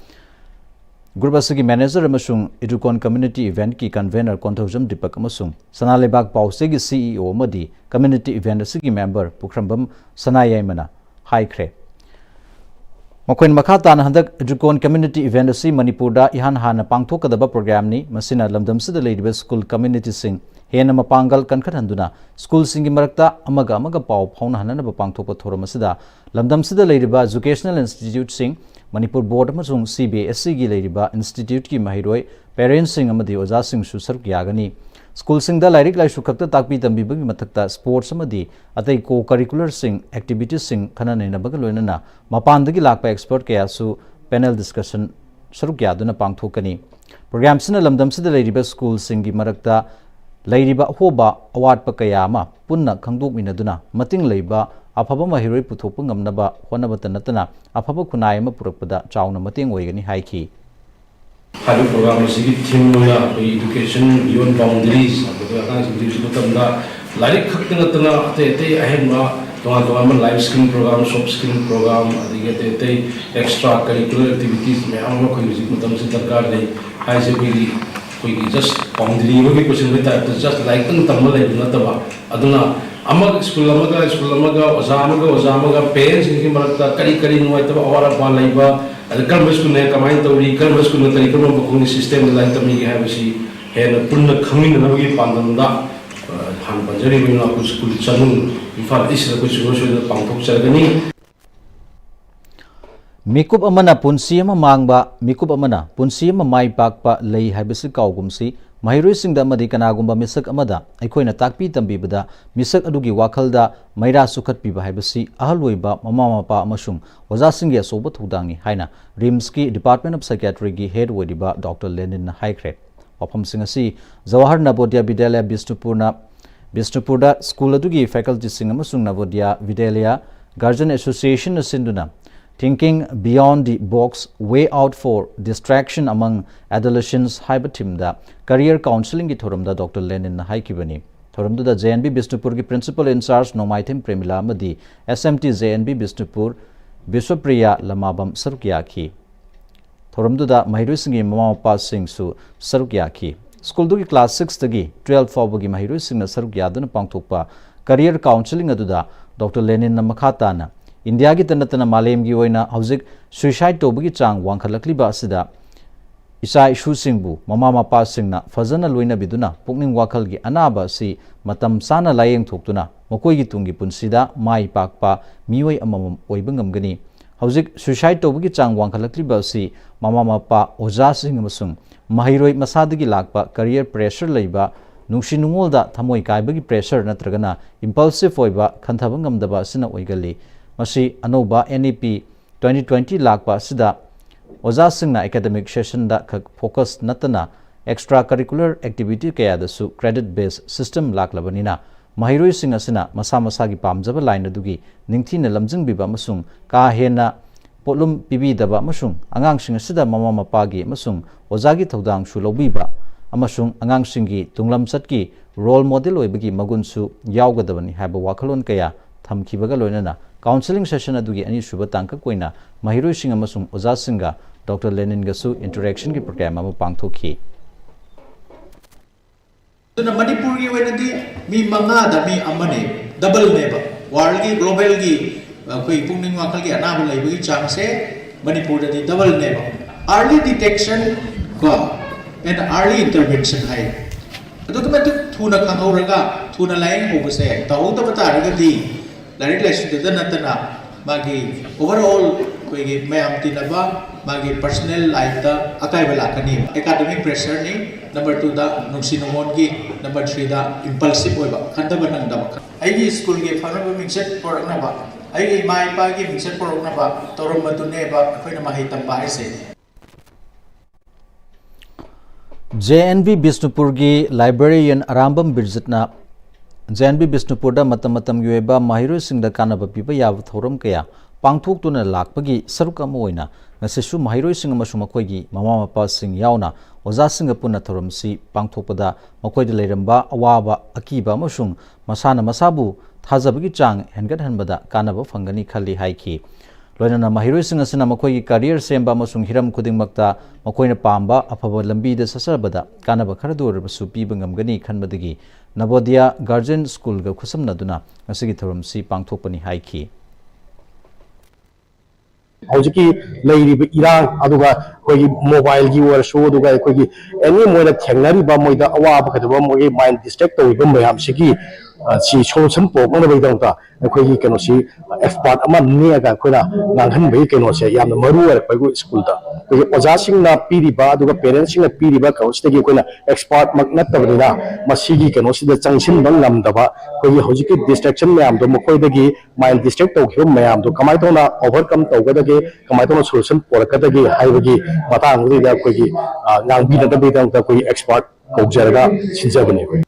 group asigi manager amasung educon community event ki convener konthojam Deepak amasung sanalebak pause gi CEO amadi community event asigi member Pukrambam Sanayaimana haikre मखोइन मखातान हंदक Educon community event असि मणिपुरदा इहान हाना पांगथोकदबा programme नि मसिना लमदमसिदा लेरिबा school community सिंग हेन मपांगल कनखरहंदुना school सिंगी मरक्ता अमगा पाव fauna हननबा पांगथोकपा थोरमसिदा लमदमसिदा लेरिबा educational institute सिंग Manipur board अमसुंग CBSE गी लेरिबा institute की महिरोय parents सिंग अमदि ओजा सिंग सु सरुक यागनी स्कूल सिंग दा लाइरिक लाइसु खक्ता ताकपी तंबीबगी मथक्ता स्पोर्ट्स अमदि अतै को करिकुलर सिंग एक्टिविटीज सिंग खननैनबगा लोइनना मपानदगी लाकपा एक्सपर्ट कयासु पैनल डिस्कशन सरुक यादुना पांगथोकनी प्रोग्राम सिना लमदम सिदा लेरिबा स्कूल सिंगी मरक्ता लेरिबा होबा अवाटपा कया अमा पुन्ना खंगदोकमिनदुना मतिंग लेबा अफबा महिरोय पुथोकपा ngamnaba honabata natana अफबा खुनाय अमा पुरकपदा चावना मतिंग ओइगनी हाइखी हाइबा प्रोग्राम सिगी थीम लोना एजुकेशन बियॉन्ड बाउंड्रीज अदुगा का सिगी मतमदा लाइक खक्ति नतना अते अते अहेनबा तोंगा तोंगा life skill programme soft skill programme अदिगे अते अते एक्स्ट्रा करिकुलर एक्टिविटीज में हम लोग कोई मतम से दरकार नहीं हाइसे कोई जस्ट बाउंड्री होगी क्वेश्चन में टाइप जस्ट लाइक तन तम ले नतबा अदुना अमग स्कूल अमगा पेरेंट्स की मरक्ता करी नुवाइतबा अवारा बा लेबा कर्म स्कूल ने कमाइन तौरी कर्म स्कूल ने तरी कर्म बखुंग सिस्टम लाइन तमी है बसी है न पुण्य खमिन नबगी पांदमदा हान पंजरी बिना कुछ स्कूल चनु इम्फाल ईस्ट कुछ रोशो पांगथोक चरगनी मिकुप अमना पुंसी अमा मांगबा मिकुप अमना पुंसी अमा माई पाकपा लई हाइबसि काउगुमसी महिरोय सिंगदा मदि कनागुंबा मिसक अमदा अखोइना ताकपी तंबीबदा मिसक अदुगी वाखलदा मैरा सुखतपीबा हाइबसि अहलोइबा ममा मपा अमसुंग ओजा सिंगी असोबा थौदांगनि हाइना रिम्स की डिपार्टमेंट ऑफ साइकियाट्री की हेड ओइदिबा डॉक्टर लेनिन हाइक्रेट वफम सिंग असि Jawahar Navodaya Vidyalaya बिष्णुपुरना Bishnupurda school adugi faculty sing amasung Navodaya Vidalia Guardian Association asinduna thinking beyond the box way out for distraction among adolescents haibatimda career counseling ki thoramda Dr. Lenin haikibani thoramda JNB Bishnupur ki principal in charge Nomaitim Premila amadi SMT JNB Bishnupur Biswapriya Lamabam Sarukiyaki thoramda Mahirui Singi Mama Mapa Singh su Sarukiyaki school dugi class 6 tagi 12 fawbagi Mahirui Singh na Sarukiyaduna pangthokpa career counseling aduda Dr. Lenin na makhatana India ki tanatana malem gi oina hauzik suicide tobagi chang wangkhalakliba asida isa ishu singbu mama mapa singna fazana loina biduna pukning wakhal gi anaba si matam sana layeng thoktuna makoi gi tungi punsida mai pakpa mioi amamam oibangam gani hauzik suicide tobagi chang wangkhalakliba si mama mapa oja sing amasung mahiroi masadagi lakpa career pressure leiba nungsi nungolda thamoi kaibagi pressure natragana impulsive oiba khanthabangam daba sina oigali Masi Anoba NEP 2020 lakpa sida Oza Singna academic session da focus natana extracurricular activity kaya da su credit based system laklabanina Mahiroi Singh asina masa masa gi pamjaba line adugi ningthina lamjing biba masung ka hena polum pibi daba masung angang sing asida mama mapa gi masung oza gi thodang su lobiba amasung angang singi tunglam satki role model oibagi magun su yawgadabani haba wakhalon kaya thamkibaga loinana counseling session adugi ani suba tangka koina Mahiroi Singh amasung oza singa Dr. Lenin gasu interaction ki program ama pangthokhi tuna Manipur gi wenadi mi manga da mi amane double neba world gi global gi koi pungning wakhal gi anaba leibagi chang se Manipur da di double neba early detection ko and early intervention hai adu kuma thuna khanghauraga thuna laing hobase tawda bata raga di Larry Leslie natana magi overall koi mayam tinaba magi personal life da akai bala kani academic pressure ni number 2 da nungsi nomon gi number 3 da impulsive oiba khanda banang da ai school gi phana mixed product na ba ai mai pa gi mixed product na ba torom matune ba khoina mahi tamba ai se JNB Bishnupur gi librarian Arambam Birjitna JNB Bishnupurda matam yueba Mahiroi Singhda kanaba piba yabu thoram kaya pangthoktuna lakpagi saruk ama oina ngasisu Mahiroi Singh amasung makoigi mama mapa sing yauna oza singa punna thoram si pangthokpada makoida leiramba awaba akiba amasung masana masabu thajabagi chang hengat hanbada kanaba phangani khali haiki loinana Mahiroi Singh asina makoigi career semba amasung hiram khudingmakta makoina pamba afaba lambi da sasarbada kanaba kharador basu piba ngamgani khanbadagi Navodaya Guardian School ga khusamnaduna ngasigi thoram si pangthokpani haiki hojiki leiriba irang aduga koi mobile gi war show aduga koi any moina thengnari ba moida awa ba kadaba moi mind distract to ba mayam sigi si solution po mo ba dang ta koi keno si expert ama ne ga koina nanghan bai keno se yam maru war koi school da koi oja sing na piri ba aduga parents sing na piri ba kaus tagi koina expert mak na tabina masigi keno si da changsin bang lam da ba koi hojiki distraction mayam do mo koi dagi mind distract to khum mayam do kamai to na overcome to ga dagi kamai to na solution por ka dagi haibagi matang ri da koi ngang bi da bi dang ta koi expert ko jaraga sinjabani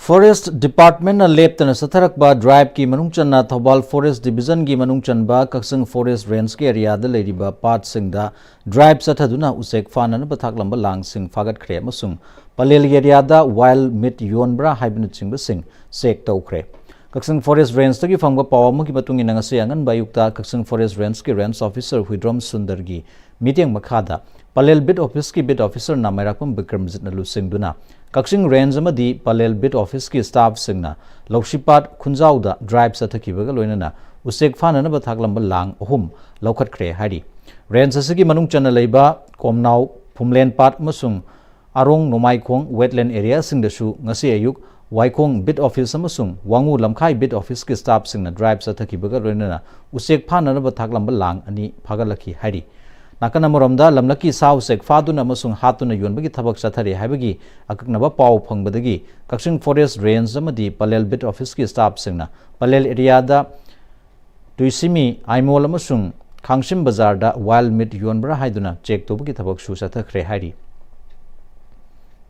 Forest Department na leptana satharakba drive ki manungchanna Thobal Forest Division gi manungchanba Kaksang Forest Range ki area da leiriba part singda drive sathaduna usek fana na bathaklamba lang sing fagat khre amasung palel area da wild meat yonbra haibna chingba sing sek tawkhre Kaksang Forest Range tagi fangba pawam ki batungi nangase angan bayukta Kaksang Forest Range ki range officer Huidrom Sundar gi meeting makhada palel bit office ki bit officer na mairakpam Bikramjit na lusing duna Kaksing range amadi palel bit office ki staff singna Lokshipat Khunjauda drive sathakibaga loinana usek fana na bathaklamba lang ahum lokhat khre hari range asigi manung chana leiba Komnau Phumlen Pat masung Arong Nomaikhong wetland area singdasu ngasi ayuk Waikong bit office amasung Wangu Lamkhai bit office ki staff singna drive sathakibaga loinana usek fana na bathaklamba lang ani phagalaki hari Nakana Moramda Lamlaki Sao Sek Faduna Masung Hatuna Yunbagi Tabak Sathari Habagi Akaknaba Pau Pangbadagi Kaksing Forest Range Amadi Palel bit office ki staff singna Palel area da Tuisimi Aimol Amasung Kangshim Bazar da wild meat yonbra haiduna check tobagi tabak su sathakre hari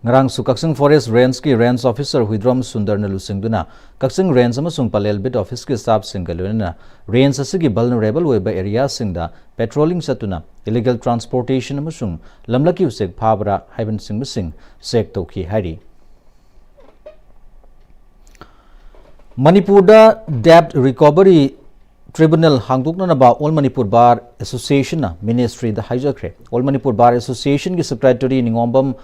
ngarang su Kaksing Forest Range ki Range Officer Huidrom Sundar na lusingduna Kaksing Range amasung Palel Bit Office ki staff singaluna range asigi vulnerable weba area singda patrolling satuna illegal transportation amasung lamlaki usek phabra haiban sing sing sek toki hari Manipurda Debt Recovery Tribunal hangdukna ba All Manipur Bar Association na Ministry da hijakre All Manipur Bar Association ki secretary ningombam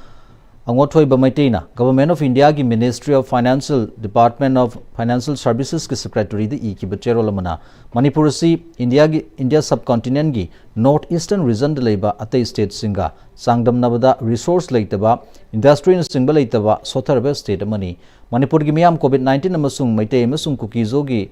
Angothoi Bamaitena Government of India ki Ministry of Financial Department of Financial Services ki secretary da ki bachero lamana Manipur si India subcontinent ki North Eastern region da leiba atai state singa sangdam nabada resource leitaba industry na singba leitaba sotharba state amani Manipur ki miyam COVID-19 amasung maitei amasung kukizo gi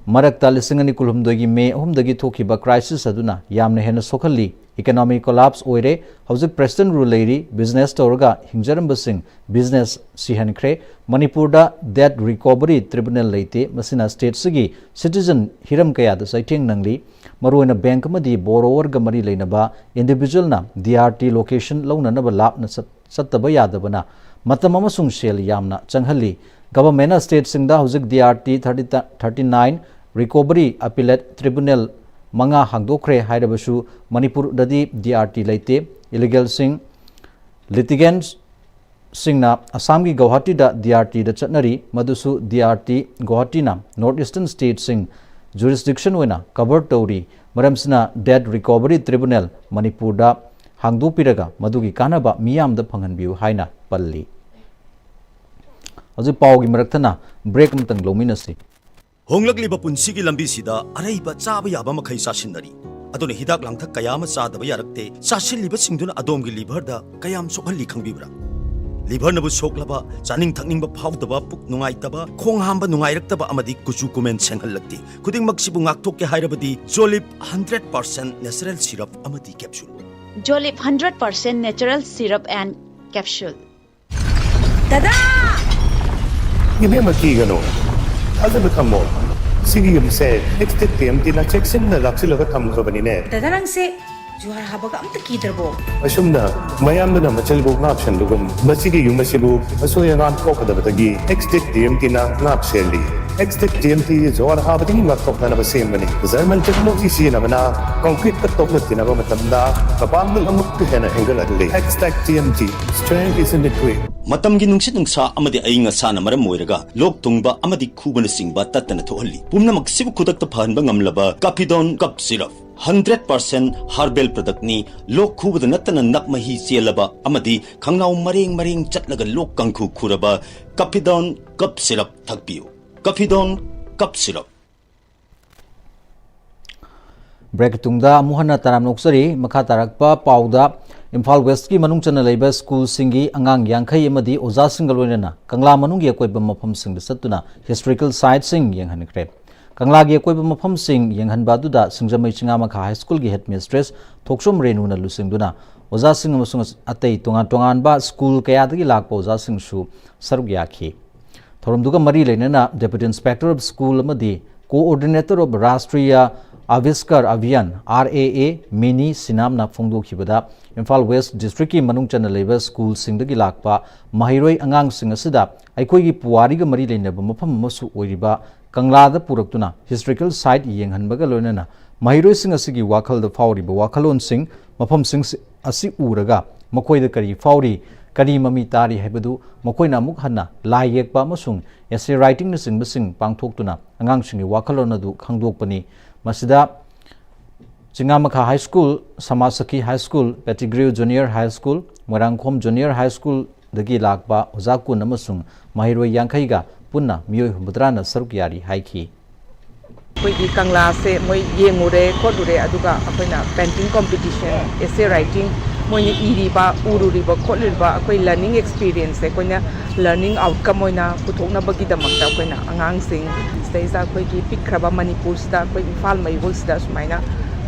Marakta lisingani kulhumdogi May ahumdagi thokiba crisis aduna yamna hena sokhalli economic collapse oire hauzik Preston Ruleri business torga hingjaramba sing business sihankre Manipur da Debt Recovery Tribunal leite masina state sigi citizen hiram kaya da saitheng nangli maruina bank amadi borrower ga mari leinaba individual na DRT location launa na lap na sattaba yadabana matam amasung sel yamna changhalli government state singda hauzik DRT 39 Recovery Appellate Tribunal manga hangdokre hairabasu Manipur dadi DRT leite illegal sing litigants singna Assam gi Guwahati da DRT da chatnari madusu DRT Guwahati na North Eastern State sing jurisdiction wena cover tori maramsina Debt Recovery Tribunal Manipur da hangdopiraga madugi kanaba miyam da phanganbiu haina palli azu pau gi maraktana break mtang lominasi Honglakliba punsigi lambisida araiba chaba yaba makhai sasinari adone hidak langthak kayama chadaba yarakte sasilliba singduna adomgi liver da kayam sokhalli khangbibra liver nabu soklaba chaning thakningba phawdaba puk nungaitaba khong hamba nungairaktaba amadi kuchu kumen senghallakti kuding maksibu ngakthok ke hairabadi Jolip 100% natural syrup amadi capsule Jolip 100% natural syrup and capsule Dada Give me a key gano Other become more. Sige yung say, next time tinacheksin na laksilaga tamko ba ni ne? Dadarang se, juhar habaga am takidrabo. Asum na, mayam na machalbog na option lugon. Masige yung masilog, masuya nga ko kada batagi. Next time tinacheksin Next TMT juhar habating ngaktok na nabasim ba ni? Zaman technology siya naman na concrete katok na tinaba matanda. Kapag nang amok na hingal at late. Next TMT, strength is in the way. Matam ginungsit ng sa amadi ay nga sana maram moiraga lok tungba amadi kuba na singba tatana tohalli pumna magsibu kudak tapahan ba ngamlaba Kapidon Cup Syrup 100% herbal product ni lok kuba na natana nakmahi siyalaba amadi kangnaw maring chatlaga lok kangku kuraba Kapidon Cup Syrup tagpiyo Kapidon Cup Syrup break tungda muhana taram noksari makha tarakpa pauda Imphal West ki manung chana leiba school singi angang yangkhai amadi oza singalwenana Kangla manung gi akoiba mafam sing da satuna historical site sing yenghankre Kangla gi akoiba mafam sing yenghanba duda singjamai chinga makha high school gi headmistress Thoksom Renu na lusingduna oza sing amasung atei tongan ba school kaya dagi lakpa oza sing su sarug yakhi Thorumduga mari leinana Deputy Inspector of School amadi Coordinator of Rashtriya Aviskar Abhiyan RAA Mini Sinam na Fongdo Kibada Imphal West District ki manung chana leiba school singdagi lakpa mahiroi angang sing asida aikoi gi puwari ga mari leinaba mafam amasu oiriba Kangla da puraktuna historical site yenghanbaga loinana mahiroi sing asigi wakhal da fauriba wakhalon sing mafam sing asi uraga makoi da kari fauri kari mami tari haibadu makoi na amuk hanna lai yekpa amasung essay writing na sing basing pangthoktuna angang singi wakhalon adu khangdokpani Masida Chingamakha High School, Samasaki High School, Pettigrew Junior High School, Marangkhom Junior High School dagi lakba Ozakun amasung mahiroi yangkhaiga punna miyoi humbudrana saruk yari haiki. Koigi Kangla se moi yengure kodure aduga akoina painting competition, essay writing moi iriba ururiba kholirba akoi learning experience koina learning outcome oina puthokna bagi damakta koina angangsing staisa koigi pikraba Manipur sta koi Imphal Maibol sta sumaina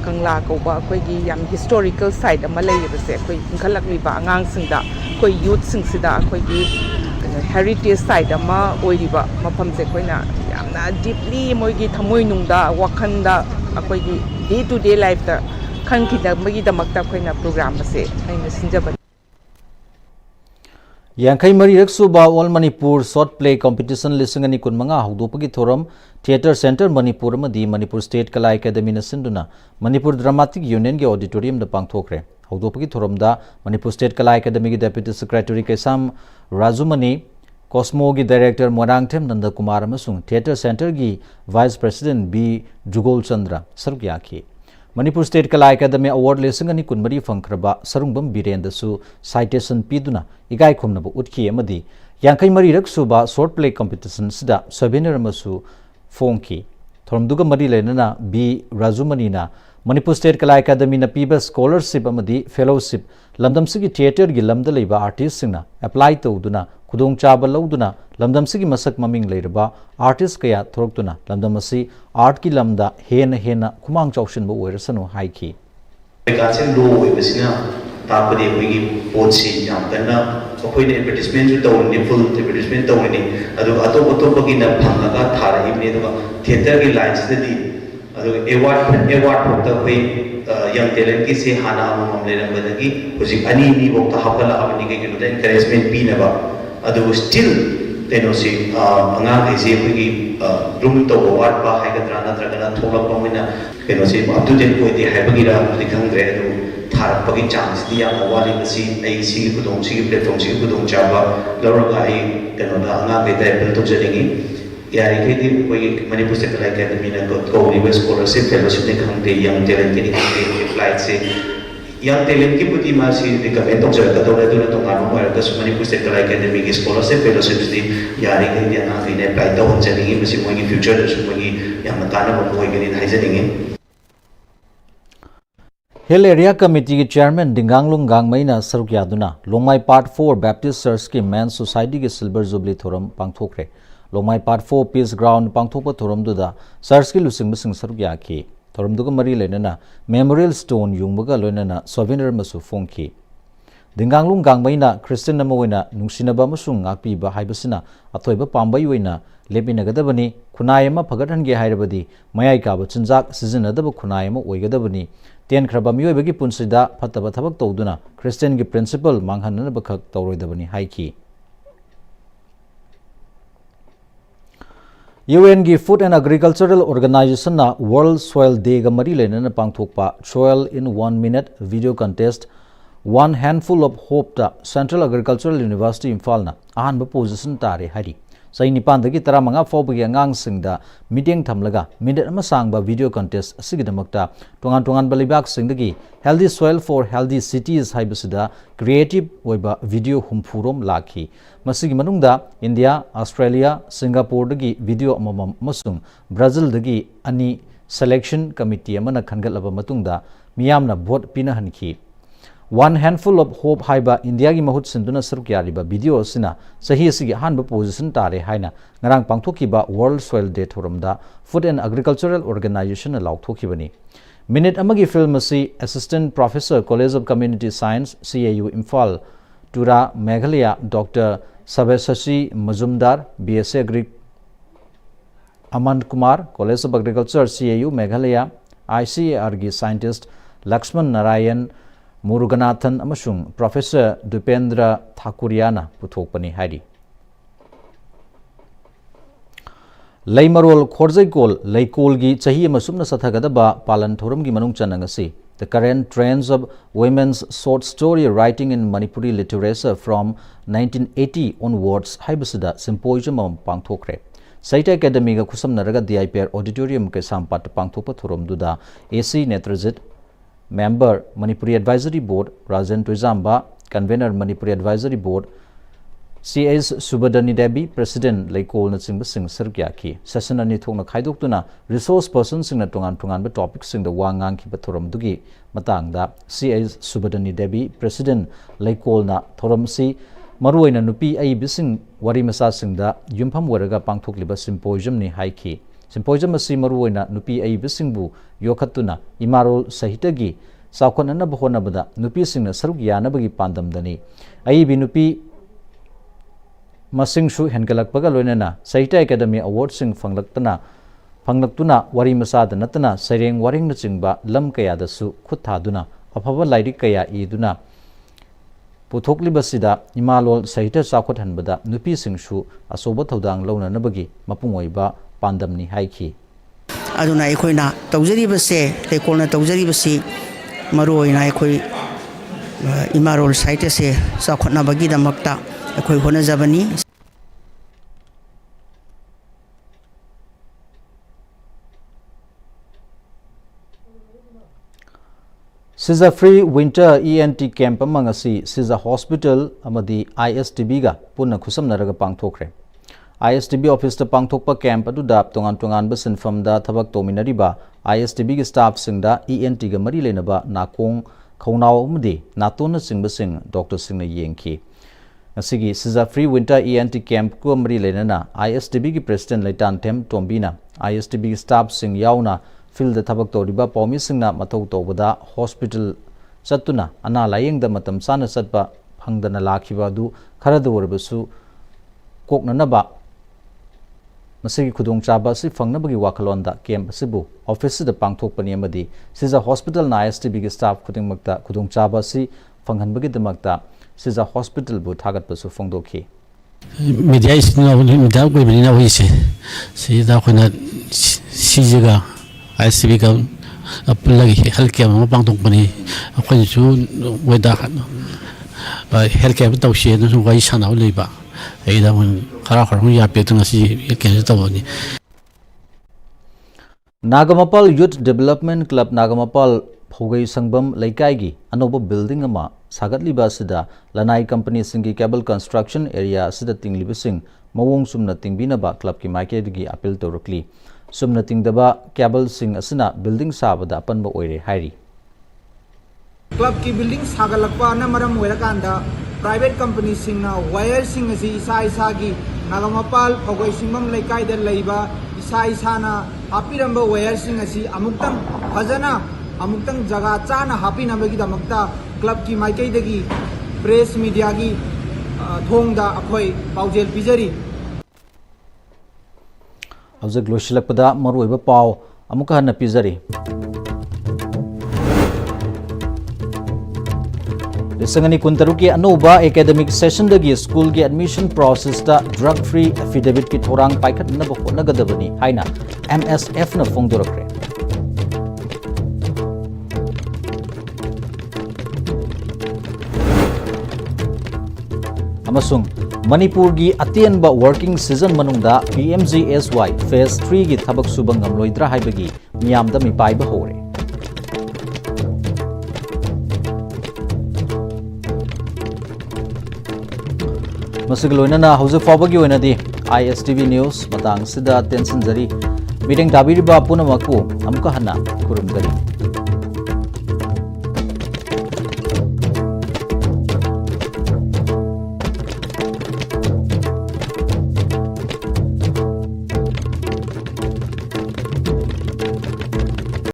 Kangla koba koigi yam historical site ama leibase koi inkhalakliba angangsingda koi youth singsida koigi heritage site ama oiriba mafamse koina yamna deeply moigi thamoi nungda wakhanda akoigi day to day life da khankida magi damakta koina program ase aina sinjaba Yankai Mari Suba All Manipur Short Play Competition Lisingani Kunmanga Hudupagi Thorum Theatre Center Manipur Madi Manipur State Kala Academy Sinduna Manipur Dramatic Union Ge Auditorium the Pangthokre Hudupagi Thorumda Manipur State Kala Academy Deputy Secretary Kesam Razumani Cosmo Gi Director Morangthem Nanda Kumar Amasung Theatre Center Gi Vice President B Jugol Chandra Sarukyaki Manipur State Kala Academy Award Lesingani Kunmari Fankraba Sarungbam Birendasu Citation Piduna Igai Kumnabu Utki Amadi Yankai Mari Raksuba Short Play Competition Sida Sabiner Masu Fonki Thorumduga Mari Lenana B Razumanina Manipur State Kala Academy na Piba Scholarship Amadi Fellowship Lamdam Sigi Theatre Gi Lamda Leiba Artist Singna Apply Toduna Kudong Chaba Lauduna Lamdam Sigi Masak Maming Leiraba Artist Kaya Thorktuna Lamdam Asi Art Ki Lamda Hena Kumang Chaukshin Bo Wersano Haiki Kasin low Besina Tapade Wigi Potsi Yamkana Okoin advertisement to only full advertisement to only Ato Pagina Panga Tara Ibn Theatre Gi Lines the award for the young talent ki se hana amam leram badagi hoji ani ni bokta hapala abani ke kilo encouragement pinaba adu still teno se anga ke se ki room to award ba hai gadra na tragana thola pamina keno se up to date ko de hai bagira dikhang re adu thar pagi chance dia awali masi ai si kudong si platform si kudong chaba lawra ka ai keno da anga ke de pel to jadingi यार एक ही कोई Manipur state कला academy ने को scholarship fellowship ने खंगते young talent के खंगते apply से young talent की पुती मासी रिकमेंड तो जगह तो रहते तो कानून पर तो मणिपुर स्टेट कला अकेडमी की स्कॉलरशिप फेलोशिप से यार एक ही ना कि ने अप्लाई तो हो जाएंगे बस मोगी फ्यूचर दस मोगी या मताना मोगी के लिए हाइजेंगे Hill Area Committee ki Chairman Dinganglung Gangmaina Sarukyaduna Longmai Part 4 Baptist Church ki Men's Society ki Silver Jubilee Thorum Pangthokre Longmai Part 4 Peace Ground Pangthokpa Thorum Duda Church ki Lusing Bising Sarukyaki Thorum Duga Mari Lenana Memorial Stone Yungbaga Loinana Souvenir Masu Fonki Dinganglung Gangmaina Christian Namoina Nungsinaba Musung Ngakpiba Haibasina Atoiba Pambayuina Lepinagadabani Kunayama Pagatange Hairabadi Mayai Kaba Chinjak Sizinadaba Kunayama Oigadabani Ten Kraba Miyobagi Punsida Pataba Tabak Toduna Christian ki principle Manghanana Bakak Tauroidabani Haiki UN ki Food and Agricultural Organization na World Soil Day ga mari lenana pangthokpa Soil in 1 Minute video contest One Handful of Hope ta Central Agricultural University Imphal na ahanba position tare hari Sai nipan dagi tara manga fawbagi angang singda meeting thamlaga minute ama sangba video contest asigidamakta tongan balibak singdagi Healthy Soil for Healthy Cities haibasida creative oiba video humfurom lakhi masigi manungda India Australia Singapore dagi video amamam masung Brazil dagi ani selection committee amana khangalaba matungda miyamna vote pinahanki One Handful of Hope haiba India gi mahut sinduna sarukyariba video sina sahi asigi hanba position tare haina ngarang pangthokiba World Soil Day thoramda Food and Agricultural Organization lauthokibani Minute amagi film asi Assistant Professor College of Community Science CAU Imphal Tura Meghalaya Dr. Sabesasi Mazumdar BSc Agri Amand Kumar College of Agriculture CAU Meghalaya ICAR gi scientist Lakshman Narayan Muruganathan amasung Professor Dupendra Thakuriana puthokpani haidi Leimarol Khorjaikol Leikolgi chahi amasumna sathagadaba palan thoramgi manung chanangasi The current trends of women's short story writing in Manipuri literature from 1980 onwards haibasida symposium pangthokre Saita Academy ga khusamnaraga DIPR auditorium ke sampat pangthokpa thoramduda AC Netrajit Member Manipuri Advisory Board Rajan Tuizamba Convener Manipuri Advisory Board CS Subadani Debi President Laikol Nachingba Singh Sargyaki Session ani thokna khaidoktuna resource persons singna tongan ba topic sing the wangang ki bathoram dugi matangda CS Subadani Debi President Laikol na thoram si maruina nupi ai bising wari masa singda yumpham waraga pangthokliba symposium ni haiki Symposium asi maruina nupi ai bisingbu yokhatuna imarol sahitagi sakhonana bahona bada nupi singna saruk yanabagi pandamdani ai bi nupi masingsu hengalakpaga loinana Sahitya Academy Award sing phanglaktuna wari masada natana sareng waring na chingba lam kaya dasu khut thaduna afaba lairik kaya iduna पुथोक्लिबसिदा इमालोल सहित चाखोटहनबदा नुपीसिंगसु अचौब थौदांग लौननबगी मपुंग ओइबा पांदमनि हाइखि अदुना अखोइना तौजरिबसे लेकोलना तौजरिबसी मरुओइना अखोइ इमारोल site से चाखोटनाबगीदमक्ता अखोइ होनजबनी Siza Free Winter ENT Camp amangasi Siza Hospital amadi ISTB ga punna khusamnaraga pangthokre ISTB office ta pangthokpa camp adu da tongan ba sinfam da thabak tominari ba ISTB gi staff singda ENT ga mari lena ba nakong khaunaw amadi natona singba sing doctor singna yengki asigi Siza Free Winter ENT Camp ko mari lena na ISTB gi president Laitan Them Tombina ISTB gi staff sing yauna field the thabak toriba paumi singna mathau tobada hospital chatuna ana layeng da matam sana satba phangdana lakhiba du kharadu warbasu kokna ba masigi khudong chaba si phangna bagi wakhalon da camp sibu office da pangthok pani amadi siza hospital na ISTB gi staff khuding makta khudong chaba si phanghan bagi damakta siza hospital bu thagat pasu phongdokhi media is no media ko bini na hoise sida khona sijaga ISTB ka apalagi healthcare mo pang tungpani ako su weda healthcare tau sie no su wai sana ule ba ai da mun khara khara ya pe tang si ke ta ni Nagamapal Youth Development Club Nagamapal Phogai Sangbam Laikai gi anoba building ama sagatli ba sida lanai company singi cable construction area sida tingli bising mawong sumna tingbina ba club ki market gi appeal torukli sumna tingdaba cable sing asina building sabada apanba oire hairi club ki building sagalakpa na maram oirakanda private company singna wire sing asi isa gi Nagamapal Phogai Singbam Laikai da leiba isa na apiramba wire sing asi amuktang fajana amuktang jaga chana hapinabagi damakta club ki maikai dagi press media gi thongda akhoi paujel pijari Hawjak loisilakpada maruoiba paw amuka hanna pizari Lisangani kuntaruki anoba academic session dagi school ki admission process da drug free affidavit ki thorang paikhat na ba nagadabani haina MSF na phongdorakre amasung Manipur gi atienba working season manungda Pm-Istv phase 3 gi thabak suba ngamloidra haibagi miyamda mi paiba hore masigloina hauze fawagi oinadi ISTV news matang sida tension jari meeting dabiriba punamaku amka hana kurumgari